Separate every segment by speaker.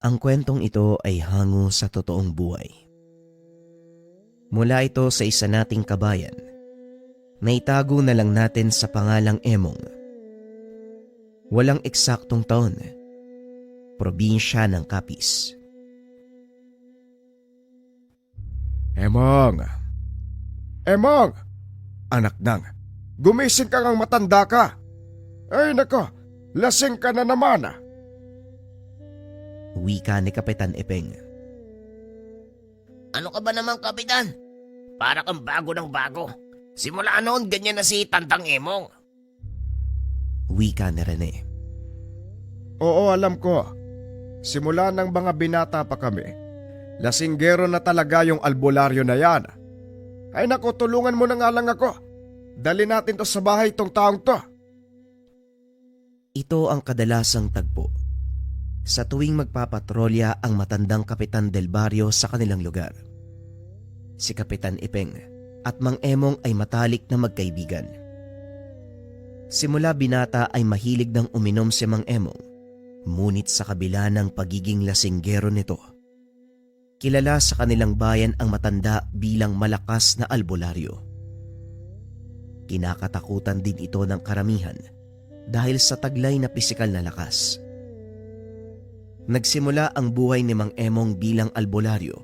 Speaker 1: Ang kwentong ito ay hango sa totoong buhay. Mula ito sa isa nating kabayan na itago na lang natin sa pangalang Emong. Walang eksaktong taon, probinsya ng Capiz.
Speaker 2: Emong! Emong! Anak nang, gumising ka ngang matanda ka. Ay nako, lasing ka na naman.
Speaker 1: Wika ni Kapitan Epeng.
Speaker 3: Ano ka ba naman, Kapitan? Para kang bago ng bago. Simula noon, ganyan na si Tandang Emong.
Speaker 1: Wika ni Rene.
Speaker 2: Oo, alam ko. Simula ng mga binata pa kami, lasinggero na talaga yung albularyo na yan. Ay nako, tulungan mo na nga lang ako. Dali natin to sa bahay tong taong to.
Speaker 1: Ito ang kadalasang tagpo sa tuwing magpapatrolya ang matandang Kapitan del Barrio sa kanilang lugar. Si Kapitan Ipeng at Mang Emong ay matalik na magkaibigan. Simula binata ay mahilig ng uminom si Mang Emong, ngunit sa kabila ng pagiging lasinggero nito, kilala sa kanilang bayan ang matanda bilang malakas na albularyo. Kinakatakutan din ito ng karamihan dahil sa taglay na pisikal na lakas. Nagsimula ang buhay ni Mang Emong bilang albularyo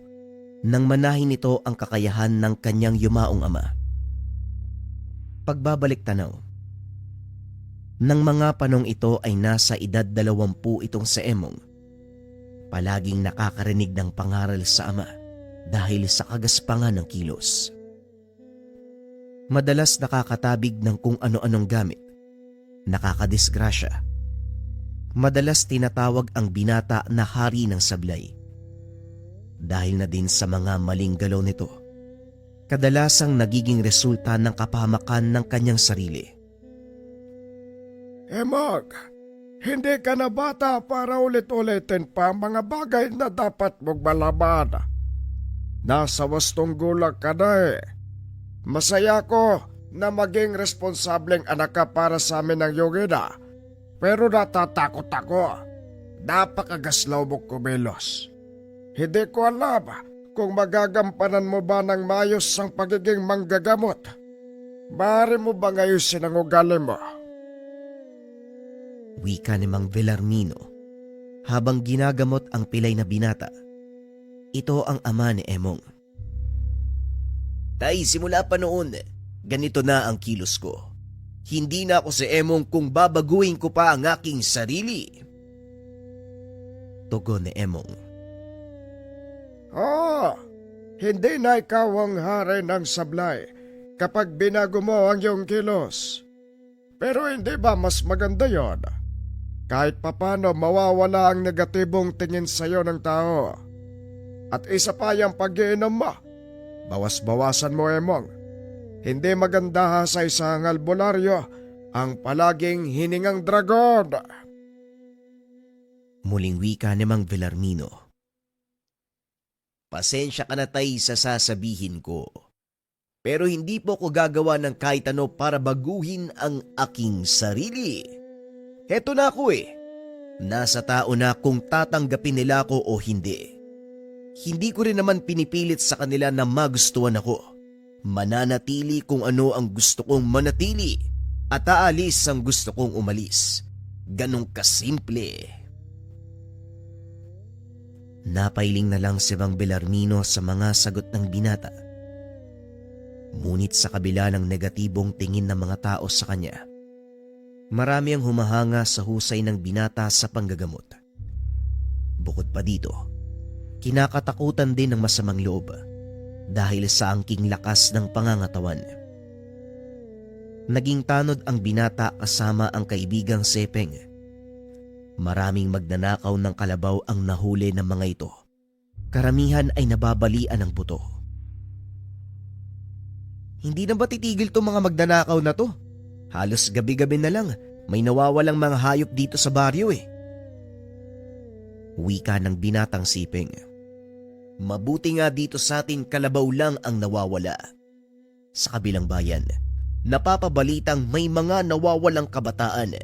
Speaker 1: nang manahin nito ang kakayahan ng kanyang yumaong ama. Pagbabalik tanaw, nang mga panong ito ay nasa edad 20 itong si Emong, palaging nakakarinig ng pangaral sa ama dahil sa kagaspangan ng kilos. Madalas nakakatabig ng kung ano-anong gamit, nakakadisgrasya. Madalas tinatawag ang binata na hari ng sablay. Dahil na din sa mga maling galaw nito, kadalasang nagiging resulta ng kapahamakan ng kanyang sarili.
Speaker 2: Emong, hindi ka na bata para ulit-ulitin pa ang mga bagay na dapat mong malaman. Nasa wastong gulang ka na eh. Masaya ko na maging responsableng anak ka para sa amin ng iyong ina. Pero natatakot ako. Napakagaslaw mo kumilos. Hindi ko alam kung magagampanan mo ba ng mayos ang pagiging manggagamot. Maaari mo ba ngayon sinangugali mo?
Speaker 1: Wika ni Mang Villarmino habang ginagamot ang pilay na binata. Ito ang ama ni Emong.
Speaker 3: Tay, simula pa noon, ganito na ang kilos ko. Hindi na ako si Emong kung babaguhin ko pa ang aking sarili.
Speaker 1: Tugon ni Emong.
Speaker 2: Hindi na ikaw ang hari ng sablay kapag binago mo ang iyong kilos. Pero hindi ba mas maganda yon? Kahit papano mawawala ang negatibong tingin sa iyo ng tao. At isa pa yung pag-iinom mo. Bawas-bawasan mo, Emong. Hindi maganda sa isang albularyo ang palaging hiningang dragon.
Speaker 1: Muling wika ni Mang Villarmino.
Speaker 3: Pasensya ka na, tay, sa sasabihin ko. Pero hindi po ko gagawa ng kahit ano para baguhin ang aking sarili. Heto na ako eh. Nasa tao na kung tatanggapin nila ako o hindi. Hindi ko rin naman pinipilit sa kanila na magustuhan ako. Mananatili kung ano ang gusto kong manatili at aalis ang gusto kong umalis. Ganong kasimple.
Speaker 1: Napailing na lang si Mang Villarmino sa mga sagot ng binata. Ngunit sa kabila ng negatibong tingin ng mga tao sa kanya, marami ang humahanga sa husay ng binata sa panggagamot. Bukod pa dito, kinakatakutan din ng masamang loob dahil sa angking lakas ng pangangatawan. Naging tanod ang binata kasama ang kaibigang Sepeng. Maraming magnanakaw ng kalabaw ang nahuli ng mga ito. Karamihan ay nababalian ng buto.
Speaker 3: Hindi na ba titigil to mga magnanakaw na to? Halos gabi-gabi na lang may nawawalang mga hayop dito sa baryo eh.
Speaker 1: Wika ng binatang Sipeng.
Speaker 3: Mabuti nga dito sa atin kalabaw lang ang nawawala.
Speaker 1: Sa kabilang bayan,
Speaker 3: napapabalitang may mga nawawalang kabataan.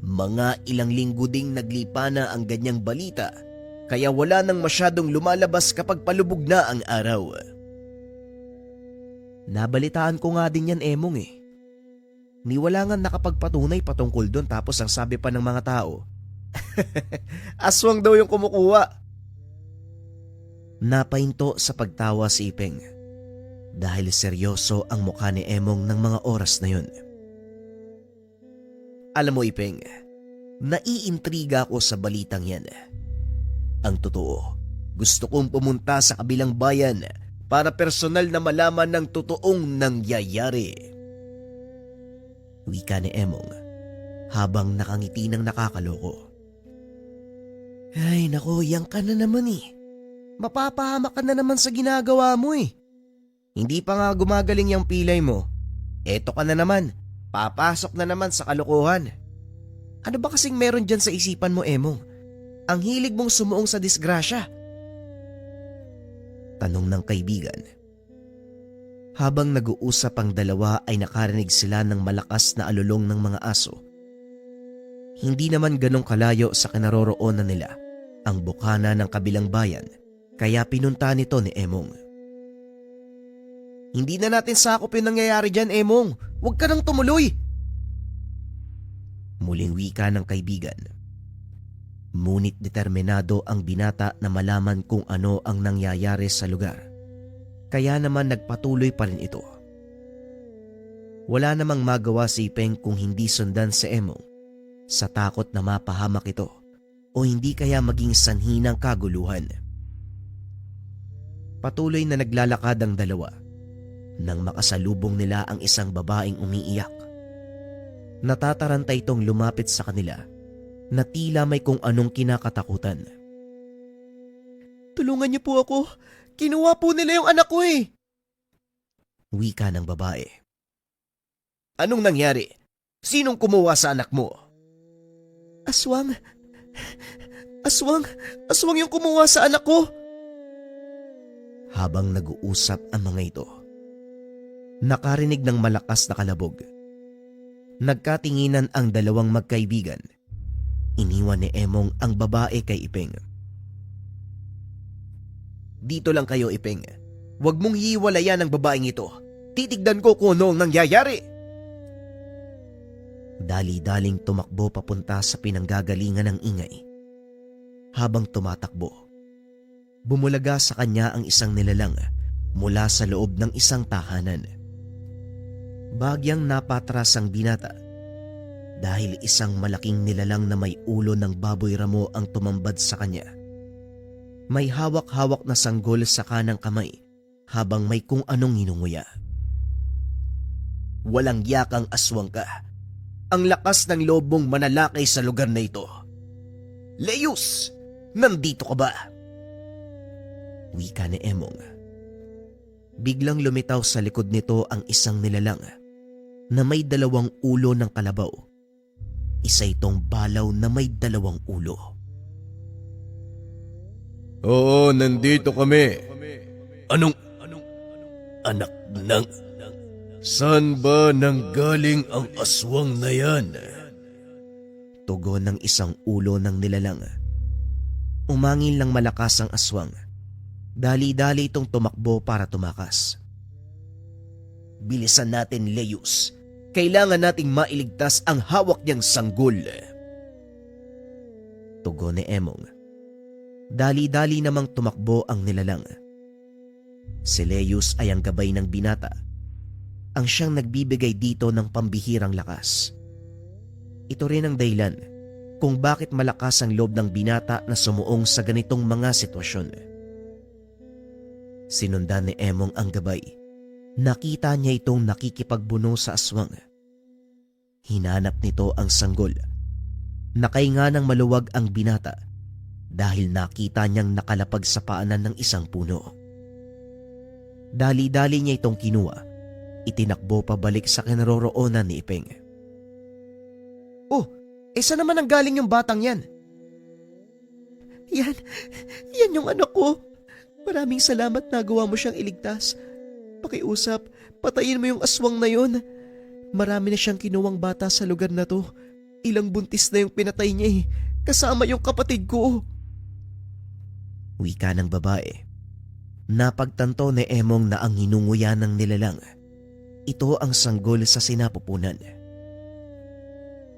Speaker 3: Mga ilang linggo ding naglipa na ang ganyang balita kaya wala nang masyadong lumalabas kapag palubog na ang araw.
Speaker 1: Nabalitaan ko nga din yan, Emong eh. Ni wala nga nakapagpatunay patungkol doon tapos ang sabi pa ng mga tao,
Speaker 3: Aswang daw yung kumukuha.
Speaker 1: napahinto sa pagtawa si Ipeng dahil seryoso ang mukha ni Emong ng mga oras na yun.
Speaker 3: Alam mo, Ipeng, naiintriga ako sa balitang yan. Ang totoo, gusto kong pumunta sa kabilang bayan para personal na malaman ng totoong nangyayari.
Speaker 1: Wika ni Emong habang nakangiti ng nakakaloko. Ay nako, yang ka na naman eh. Mapapahamak ka na naman sa ginagawa mo eh. Hindi pa nga gumagaling yung pilay mo. Eto ka na naman, papasok na naman sa kalokohan. Ano ba kasing meron dyan sa isipan mo, Emong? Ang hilig mong sumuong sa disgrasya. Tanong ng kaibigan. Habang nag-uusap ang dalawa ay nakarinig sila ng malakas na alulong ng mga aso. Hindi naman ganong kalayo sa kinaroroonan nila ang bukana ng kabilang bayan kaya pinunta nito ni Emong. Hindi na natin sakop yung nangyayari dyan, Emong. Huwag ka nang tumuloy. Muling wika ng kaibigan. Ngunit determinado ang binata na malaman kung ano ang nangyayari sa lugar. Kaya naman nagpatuloy pa rin ito. Wala namang magawa si Ipeng kung hindi sundan si Emong sa takot na mapahamak ito o hindi kaya maging sanhi ng kaguluhan. Patuloy na naglalakad ang dalawa nang makasalubong nila ang isang babaeng umiiyak. Natataranta itong lumapit sa kanila na tila may kung anong kinakatakutan. Tulungan niyo po ako. Kinuha po nila yung anak ko eh. Wika ng babae.
Speaker 3: Anong nangyari? Sinong kumuha sa anak mo?
Speaker 1: Aswang. Aswang yung kumuha sa anak ko. Habang nag-uusap ang mga ito, nakarinig ng malakas na kalabog. Nagkatinginan ang dalawang magkaibigan. Iniwan ni Emong ang babae kay Ipeng.
Speaker 3: Dito lang kayo, Ipeng. Huwag mong hiwalayan ang babaeng ito. Titignan ko kung ano ang nangyayari.
Speaker 1: Dali-daling tumakbo papunta sa pinanggagalingan ng ingay. Habang tumatakbo, bumulaga sa kanya ang isang nilalang mula sa loob ng isang tahanan. Bagyang napatras ang binata dahil isang malaking nilalang na may ulo ng baboy ramo ang tumambad sa kanya. May hawak-hawak na sanggol sa kanang kamay habang may kung anong hinunguya.
Speaker 3: Walang yakang aswang ka. Ang lakas ng loob mong manalakay sa lugar na ito. Leus! Nandito ka ba?
Speaker 1: Wika ni Emong. Biglang lumitaw sa likod nito ang isang nilalang na may dalawang ulo ng kalabaw. Isa itong balaw na may dalawang ulo.
Speaker 2: Oo, nandito kami.
Speaker 3: Anong anak ng...
Speaker 2: Saan ba nanggaling ang aswang na yan?
Speaker 1: Tugon ng isang ulo ng nilalang. Umangin lang malakas ang aswang. Dali-dali itong tumakbo para tumakas.
Speaker 3: Bilisan natin, Leus. Kailangan nating mailigtas ang hawak niyang sanggol.
Speaker 1: Tugon ni Emong. Dali-dali namang tumakbo ang nilalang. Si Leus ay ang gabay ng binata. Ang siyang nagbibigay dito ng pambihirang lakas. Ito rin ang dahilan kung bakit malakas ang loob ng binata na sumuong sa ganitong mga sitwasyon. Sinundan ni Emong ang gabay. Nakita niya itong nakikipagbuno sa aswang. Hinanap nito ang sanggol. Nakahinga ng maluwag ang binata dahil nakita niyang nakalapag sa paanan ng isang puno. Dali-dali niya itong kinuha. Itinakbo pabalik sa kinaroroonan ni Ipeng. Oh, saan naman ang galing yung batang yan? Yan yung anak ko. Maraming salamat nagawa mo siyang iligtas. Pakiusap, patayin mo yung aswang na yon. Marami na siyang kinuwang bata sa lugar na to. Ilang buntis na yung pinatay niya eh. Kasama yung kapatid ko. Wika ng babae. Napagtanto ni Emong na ang hinunguyan ng nilalang, ito ang sanggol sa sinapupunan.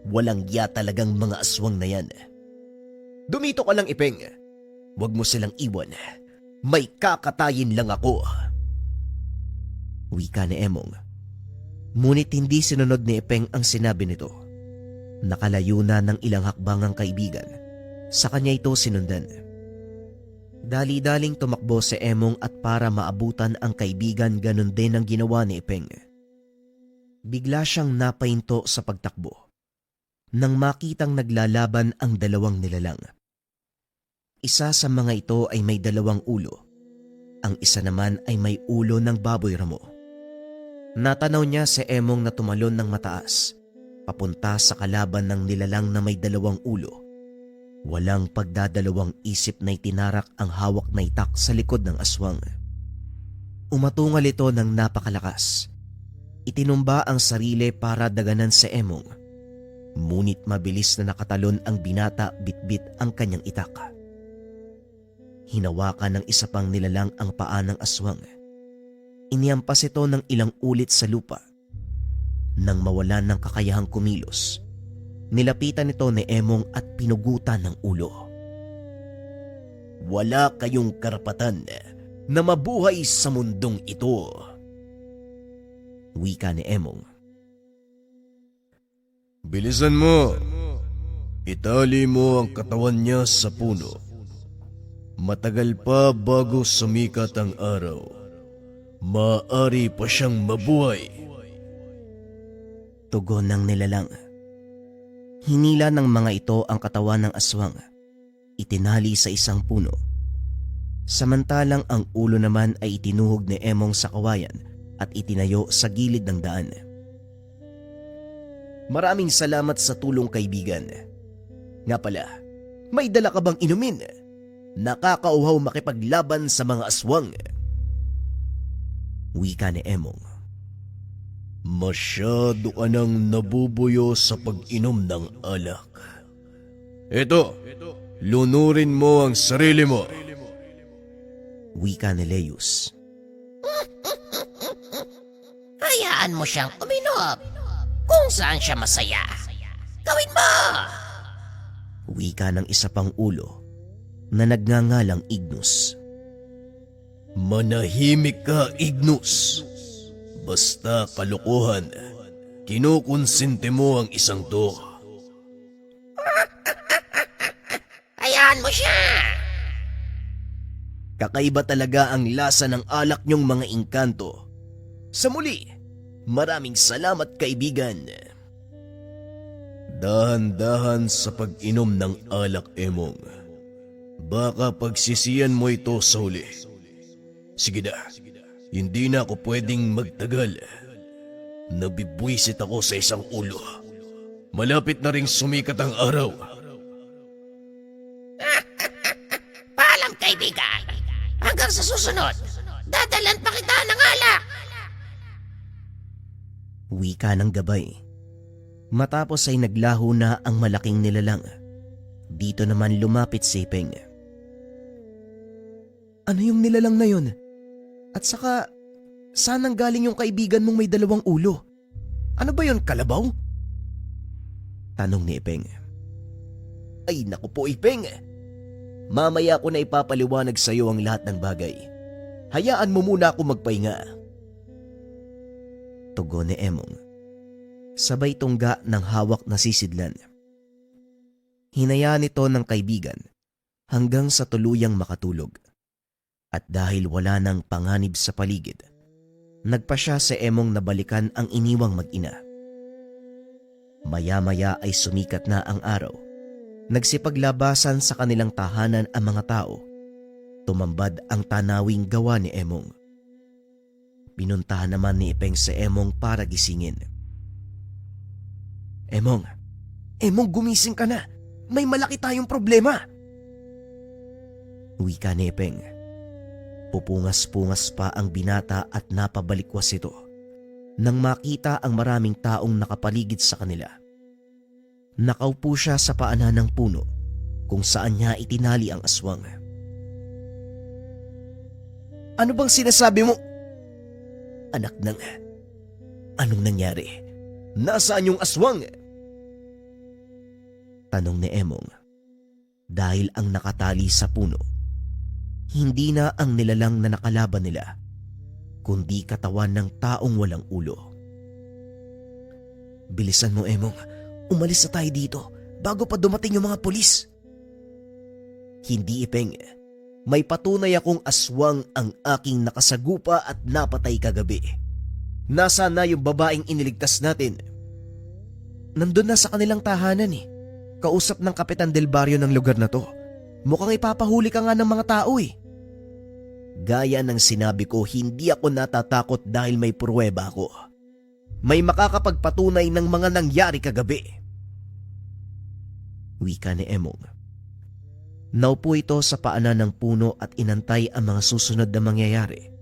Speaker 3: Walang ya talagang mga aswang na yan. Dumito ka lang, Ipeng. Huwag mo silang iwan. May kakatayin lang ako.
Speaker 1: Wika ni Emong. Ngunit hindi sinunod ni Ipeng ang sinabi nito. Nakalayo na ng ilang hakbang ang kaibigan. Sa kanya ito sinundan. Dali-daling tumakbo si Emong at para maabutan ang kaibigan, ganun din ang ginawa ni Ipeng. Bigla siyang napahinto sa pagtakbo nang makitang naglalaban ang dalawang nilalang. Isa sa mga ito ay may dalawang ulo. Ang isa naman ay may ulo ng baboy ramo. Natanaw niya si Emong na tumalon ng mataas, papunta sa kalaban ng nilalang na may dalawang ulo. Walang pagdadalawang isip na itinarak ang hawak na itak sa likod ng aswang. Umatungal ito ng napakalakas. Itinumba ang sarili para daganan si Emong. Ngunit mabilis na nakatalon ang binata, bitbit ang kanyang itak. Hinawakan ng isa pang nilalang ang paa ng aswang. Iniampas ito ng ilang ulit sa lupa. Nang mawalan ng kakayahang kumilos, nilapitan ito ni Emong at pinugutan ng ulo.
Speaker 3: Wala kayong karapatan na mabuhay sa mundong ito.
Speaker 1: Wika ni Emong.
Speaker 2: Bilisan mo. Itali mo ang katawan niya sa puno. Matagal pa bago sumikat ang araw. Maaari pa siyang mabuhay.
Speaker 1: Tugon ng nilalang. Hinila ng mga ito ang katawan ng aswang. Itinali sa isang puno. Samantalang ang ulo naman ay itinuhog ni Emong sa kawayan at itinayo sa gilid ng daan.
Speaker 3: Maraming salamat sa tulong, kaibigan. Nga pala, may dala ka bang inumin? Nakakauhaw makipaglaban sa mga aswang.
Speaker 1: Wika ni Emong.
Speaker 2: Masyado ka nang nabubuyo sa pag-inom ng alak. Ito, lunurin mo ang sarili mo.
Speaker 1: Wika ni Leus.
Speaker 4: Hayaan mo siyang uminom kung saan siya masaya. Gawin mo!
Speaker 1: Wika ng isa pang ulo na nagngangalang Ignus.
Speaker 2: Manahimik ka, Ignus. Basta kalokohan, kinukonsente mo ang isang to.
Speaker 4: Hayaan mo siya!
Speaker 3: Kakaiba talaga ang lasa ng alak niyong mga engkanto. Sa muli, maraming salamat, kaibigan.
Speaker 2: Dahan-dahan sa pag-inom ng alak, Emong. Baka pagsisiyan mo ito sa huli. Sige na, hindi na ako pwedeng magtagal. Nabibwisit ako sa isang ulo. Malapit na ring sumikat ang araw.
Speaker 4: Paalam, kaibigan. Hanggang sa susunod, dadalan pa kita ng alak.
Speaker 1: Wika ng gabay. Matapos ay naglaho na ang malaking nilalang. Dito naman lumapit si Ipeng. Ano yung nilalang na yun? At saka, saan ang galing yung kaibigan mong may dalawang ulo? Ano ba yun, kalabaw? Tanong ni Ipeng.
Speaker 3: Ay naku po, Ipeng. Mamaya ko na ipapaliwanag sa iyo ang lahat ng bagay. Hayaan mo muna ako magpahinga.
Speaker 1: Tugon ni Emong. Sabay tungga ng hawak na sisidlan. Hinayaan ito ng kaibigan hanggang sa tuluyang makatulog. At dahil wala nang panganib sa paligid, nagpa siya si Emong na balikan ang iniwang mag-ina. Maya-maya ay sumikat na ang araw. Nagsipaglabasan sa kanilang tahanan ang mga tao. Tumambad ang tanawing gawa ni Emong. Pinuntahan naman ni Ipeng si Emong para gisingin. Emong, gumising ka na. May malaki tayong problema. Wika ni Ipeng. Pupungas-pungas pa ang binata at napabalikwas ito nang makita ang maraming taong nakapaligid sa kanila. Nakaupo siya sa paanan ng puno kung saan niya itinali ang aswang.
Speaker 3: Ano bang sinasabi mo? Anak ng... Anong nangyari? Nasaan yung aswang? Tanong ni Emong. Dahil ang nakatali sa puno, hindi na ang nilalang na nakalaban nila, kundi katawan ng taong walang ulo. Bilisan mo, Emong. Umalis na tayo dito bago pa dumating yung mga pulis. Hindi, Ipeng. May patunay akong aswang ang aking nakasagupa at napatay kagabi. Nasaan na yung babaeng iniligtas natin? Nandun na sa kanilang tahanan eh. Kausap ng Kapitan Del Barrio ng lugar na to. Mukhang ipapahuli ka nga ng mga tao eh. Gaya ng sinabi ko, hindi ako natatakot dahil may pruweba ako. May makakapagpatunay ng mga nangyari kagabi. Wika ni Emong. Naupo ito sa paanan ng puno at inantay ang mga susunod na mangyayari.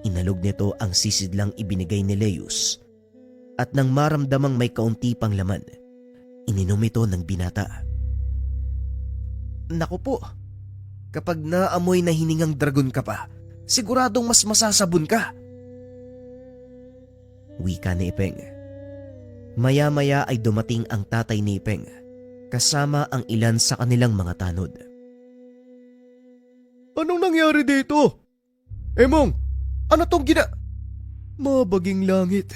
Speaker 3: Inalog nito ang sisidlang ibinigay ni Leus at nang maramdamang may kaunti pang laman, ininom ito ng binata. Naku po, kapag naamoy na hiningang dragon ka pa, siguradong mas masasabon ka. Wika ni Ipeng. Maya-maya ay dumating ang tatay ni Ipeng kasama ang ilan sa kanilang mga tanod. Anong nangyari dito? Emong, ano tong Mabaging langit,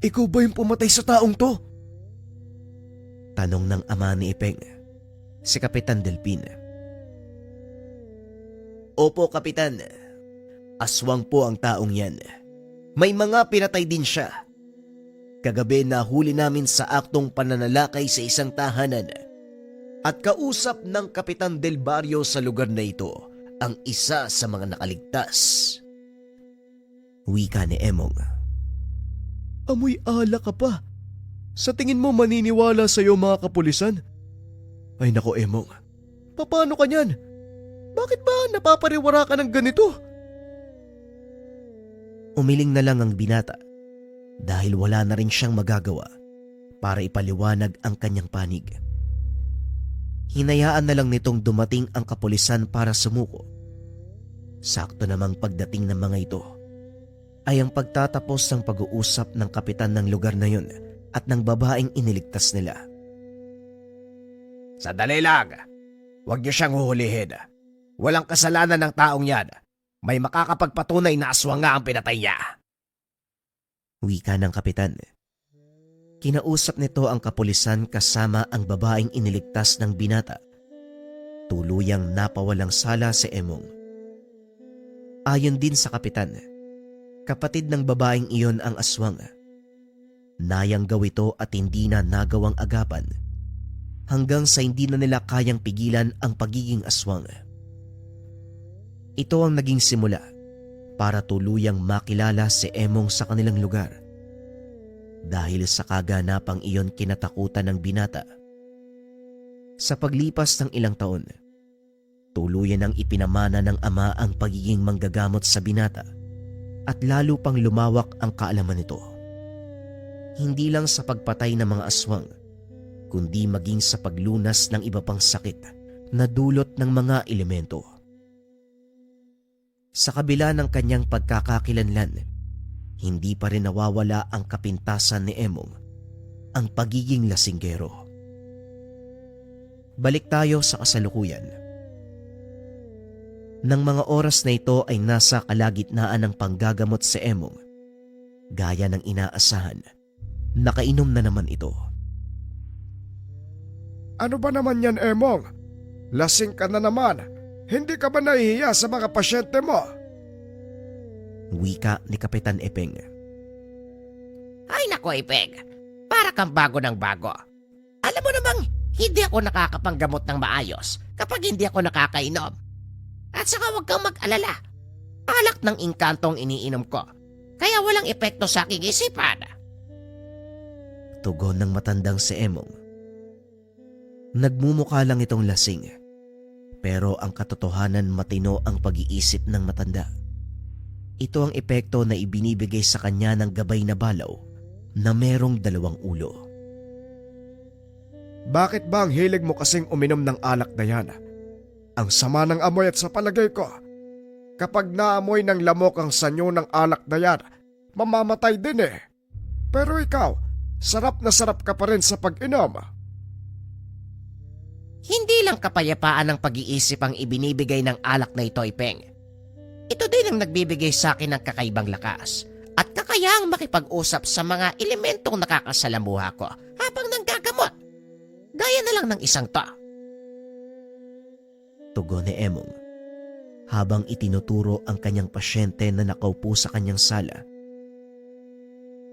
Speaker 3: ikaw ba yung pumatay sa taong to? Tanong ng ama ni Ipeng, si Kapitan Delpin. Opo, Kapitan. Aswang po ang taong yan. May mga pinatay din siya. Kagabi nahuli namin sa aktong pananalakay sa isang tahanan at kausap ng Kapitan Del Barrio sa lugar na ito ang isa sa mga nakaligtas. Wika ni Emong. Amoy alak ka pa. Sa tingin mo maniniwala sa iyo mga kapulisan? Ay nako, Emong, paano ka niyan? Bakit ba napapariwara ka ng ganito? Umiling na lang ang binata dahil wala na rin siyang magagawa para ipaliwanag ang kanyang panig. Hinayaan na lang nitong dumating ang kapulisan para sumuko. Sakto namang pagdating ng mga ito ay ang pagtatapos ng pag-uusap ng kapitan ng lugar na yun at ng babaeng iniligtas nila.
Speaker 2: Sandali lang. Huwag niyo siyang huhulihin. Walang kasalanan ng taong yan. May makakapagpatunay na aswang nga ang pinatay niya.
Speaker 1: Wika ng kapitan. Kinausap nito ang kapulisan kasama ang babaeng iniligtas ng binata. Tuluyang napawalang sala si Emong. Ayon din sa kapitan, kapatid ng babaeng iyon ang aswang. Nayanggaw ito at hindi na nagawang agapan hanggang sa hindi na nila kayang pigilan ang pagiging aswang. Ito ang naging simula para tuluyang makilala si Emong sa kanilang lugar. Dahil sa kaganapang iyon kinatakutan ng binata. Sa paglipas ng ilang taon, tuluyan ang ipinamana ng ama ang pagiging manggagamot sa binata at lalo pang lumawak ang kaalaman nito. Hindi lang sa pagpatay ng mga aswang, kundi maging sa paglunas ng iba pang sakit na dulot ng mga elemento. Sa kabila ng kanyang pagkakakilanlan, hindi pa rin nawawala ang kapintasan ni Emong, ang pagiging lasinggero. Balik tayo sa kasalukuyan. Nang mga oras na ito ay nasa kalagitnaan ng panggagamot si Emong, gaya ng inaasahan, nakainom na naman ito.
Speaker 2: Ano ba naman yan, Emong? Lasing ka na naman. Hindi ka ba nahihiya sa mga pasyente mo?
Speaker 1: Wika ni Kapitan Epeng.
Speaker 4: Ay nako, Ipeng. Para kang bago ng bago. Alam mo namang hindi ako nakakapanggamot ng maayos kapag hindi ako nakakainom. At saka huwag kang mag-alala. Alak ng inkantong iniinom ko. Kaya walang epekto sa aking isipan.
Speaker 1: Tugon ng matandang si Emong. Nagmumukha lang itong lasing. Pero ang katotohanan matino ang pag-iisip ng matanda. Ito ang epekto na ibinibigay sa kanya ng gabay na balaw na merong 2 ulo.
Speaker 2: Bakit ba ang hilig mo kasing uminom ng alak na yan? Ang sama ng amoy at sa palagay ko, Kapag naamoy ng lamok ang sanyo ng alak na yan, mamamatay din eh. Pero ikaw, sarap na sarap ka pa rin sa pag-inom.
Speaker 4: Hindi lang kapayapaan ng pag-iisip ang ibinibigay ng alak na ito, Ipeng. Ito din ang nagbibigay sa akin ng kakaibang lakas at kakayaang makipag-usap sa mga elementong nakakasalamuha ko habang nanggagamot. Gaya na lang ng isang to.
Speaker 1: Tugon ni Emong habang itinuturo ang kanyang pasyente na nakaupo sa kanyang sala.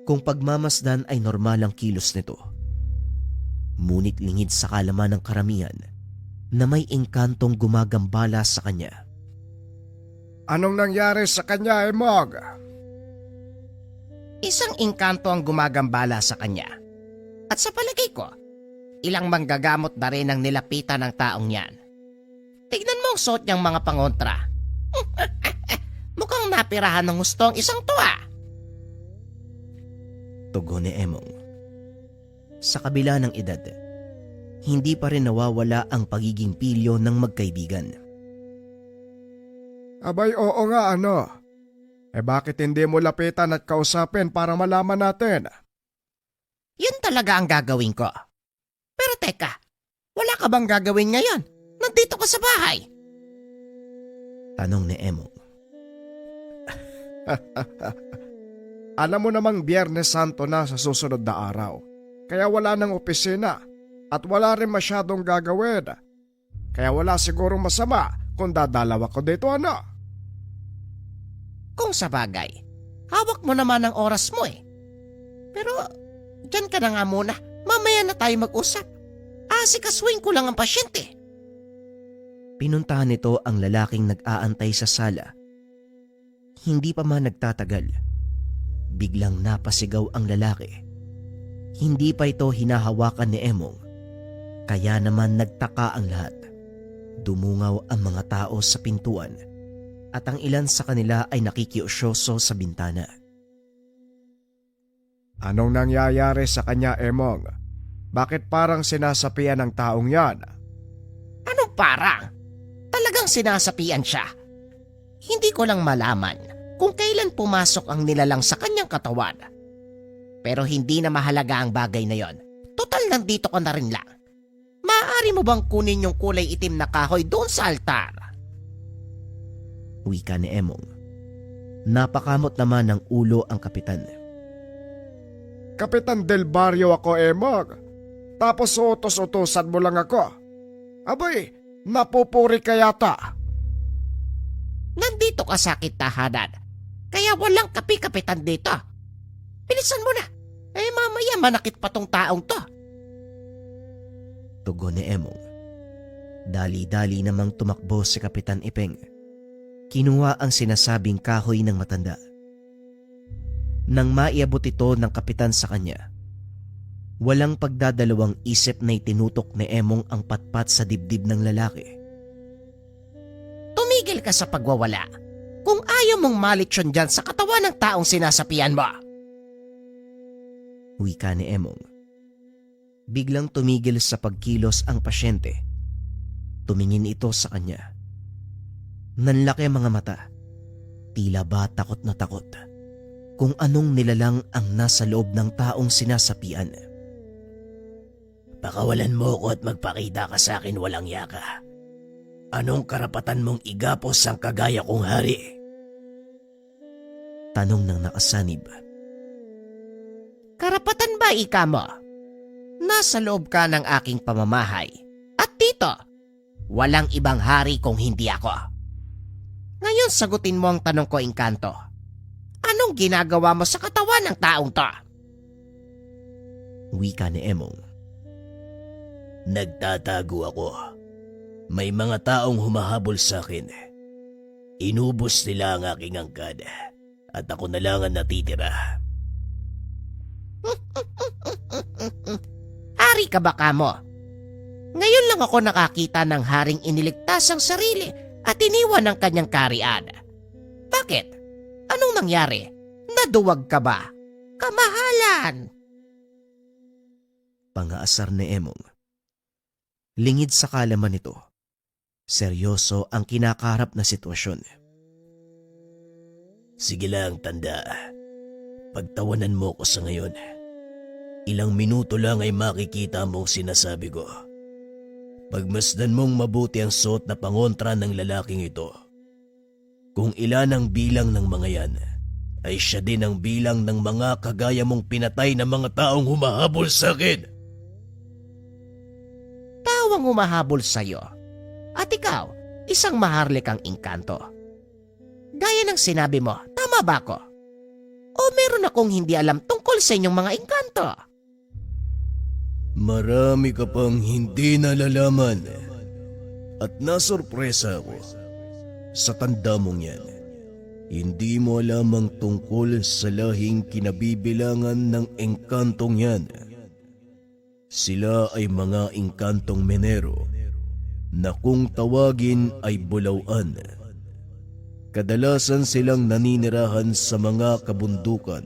Speaker 1: Kung pagmamasdan ay normal ang kilos nito, ngunit lingid sa kalaman ng karamihan na may engkantong gumagambala sa kanya.
Speaker 2: Anong nangyari sa kanya, Emong?
Speaker 4: Isang engkanto ang gumagambala sa kanya. At sa palagay ko, ilang manggagamot na rin ang nilapitan ng taong yan. Tignan mo ang suot niyang mga pangontra. Mukhang napirahan ng gusto ang isang tuwa.
Speaker 1: Tugon ni Emong. Sa kabila ng edad, hindi pa rin nawawala ang pagiging pilyo ng magkaibigan.
Speaker 2: Abay, oo nga, ano? Bakit hindi mo lapitan at kausapin para malaman natin?
Speaker 4: Yun talaga ang gagawin ko. Pero teka, wala ka bang gagawin ngayon? Nandito ka sa bahay.
Speaker 1: Tanong ni Emong.
Speaker 2: Alam mo namang Biyernes Santo na sa susunod na araw. Kaya wala nang opisina at wala rin masyadong gagawin. Kaya wala sigurong masama kung dadalaw ako dito, ano?
Speaker 4: Kung sa bagay, hawak mo naman ang oras mo eh. Pero, dyan ka na nga muna. Mamaya na tayo mag-usap. Asikasuhin ko lang ang pasyente.
Speaker 1: Pinuntahan nito ang lalaking nag-aantay sa sala. Hindi pa man nagtatagal, biglang napasigaw ang lalaki. Hindi pa ito hinahawakan ni Emong, kaya naman nagtaka ang lahat. Dumungaw ang mga tao sa pintuan at ang ilan sa kanila ay nakikiusyoso sa bintana.
Speaker 2: Anong nangyayari sa kanya, Emong? Bakit parang sinasapian ng taong yan?
Speaker 4: Anong parang? Talagang sinasapian siya. Hindi ko lang malaman kung kailan pumasok ang nilalang sa kanyang katawan. Pero hindi na mahalaga ang bagay na yon. Total nandito ka na rin lang. Maaari mo bang kunin yung kulay itim na kahoy doon sa altar?
Speaker 1: Wika ni Emong. Napakamot naman ng ulo ang kapitan.
Speaker 2: Kapitan Del Barrio ako, Emong. Tapos utos-utosan mo lang ako. Abay, napupuri ka yata.
Speaker 4: Nandito ka sa akin, tahanan. Kaya walang kapi-kapitan dito. Bilisan mo na. Mamaya manakit pa tong taong to.
Speaker 1: Tugon ni Emong. Dali-dali namang tumakbo si Kapitan Ipeng. Kinuha ang sinasabing kahoy ng matanda. Nang maiabot ito ng kapitan sa kanya, walang pagdadalawang isip na itinutok ni Emong ang patpat sa dibdib ng lalaki.
Speaker 4: Tumigil ka sa pagwawala. Kung ayaw mong malitsyon dyan sa katawan ng taong sinasapian mo.
Speaker 1: Wika ni Emong. Biglang tumigil sa pagkilos ang pasyente. Tumingin ito sa kanya. Nanlaki ang mga mata. Tila ba takot na takot kung anong nilalang ang nasa loob ng taong sinasapian.
Speaker 3: Pakawalan mo ko at magpakita ka sa akin, walang yaka. Anong karapatan mong igapos ang kagaya kong hari?
Speaker 1: Tanong ng nakasanib.
Speaker 4: Karapatan ba ika mo? Nasa loob ka ng aking pamamahay. At dito, walang ibang hari kung hindi ako. Ngayon sagutin mo ang tanong ko, Engkanto. Anong ginagawa mo sa katawan ng taong to?
Speaker 1: Wika ni Emong.
Speaker 3: Nagtatago ako. May mga taong humahabol sa akin. Inubos nila ang aking angkad at ako na lang ang natitira.
Speaker 4: Hari ka ba kamo? Ngayon lang ako nakakita ng haring iniligtas ang sarili at iniwan ang kanyang karian. Bakit? Anong nangyari? Naduwag ka ba? Kamahalan!
Speaker 1: Pangaasar ni Emong. Lingid sa kalaman nito, seryoso ang kinakaharap na sitwasyon.
Speaker 3: Sige lang, tanda. Pagtawanan mo ko sa ngayon. Ilang minuto lang ay makikita mo ang sinasabi ko. Pagmasdan mong mabuti ang suot na pangontra ng lalaking ito. Kung ilan ang bilang ng mga yan, ay siya din ang bilang ng mga kagaya mong pinatay na mga taong humahabol sa akin.
Speaker 4: Tawang humahabol sa'yo. At ikaw, isang maharlikang engkanto. Gaya ng sinabi mo, tama ba ako? O meron akong hindi alam tungkol sa inyong mga engkanto?
Speaker 3: Marami ka pang hindi nalalaman. At nasurpresa ako sa tanda mong yan. Hindi mo alam ang tungkol sa lahing kinabibilangan ng engkantong yan. Sila ay mga engkantong Menero na kung tawagin ay Bulawan. Kadalasan silang naninirahan sa mga kabundukan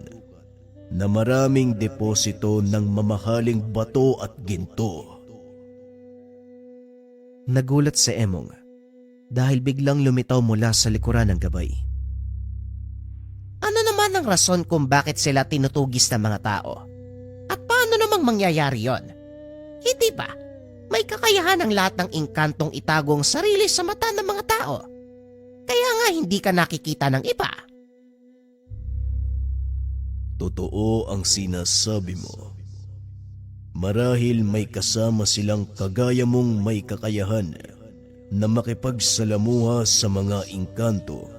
Speaker 3: na maraming deposito ng mamahaling bato at ginto.
Speaker 1: Nagulat si Emong dahil biglang lumitaw mula sa likuran ng gabay.
Speaker 4: Ano naman ang rason kung bakit sila tinutugis ng mga tao? At paano namang mangyayari yon? Hindi ba? May kakayahan ang lahat ng engkantong itago ang sarili sa mata ng mga tao. Kaya nga hindi ka nakikita ng iba.
Speaker 3: Totoo ang sinasabi mo. Marahil may kasama silang kagaya mong may kakayahan na makipagsalamuha sa mga engkanto.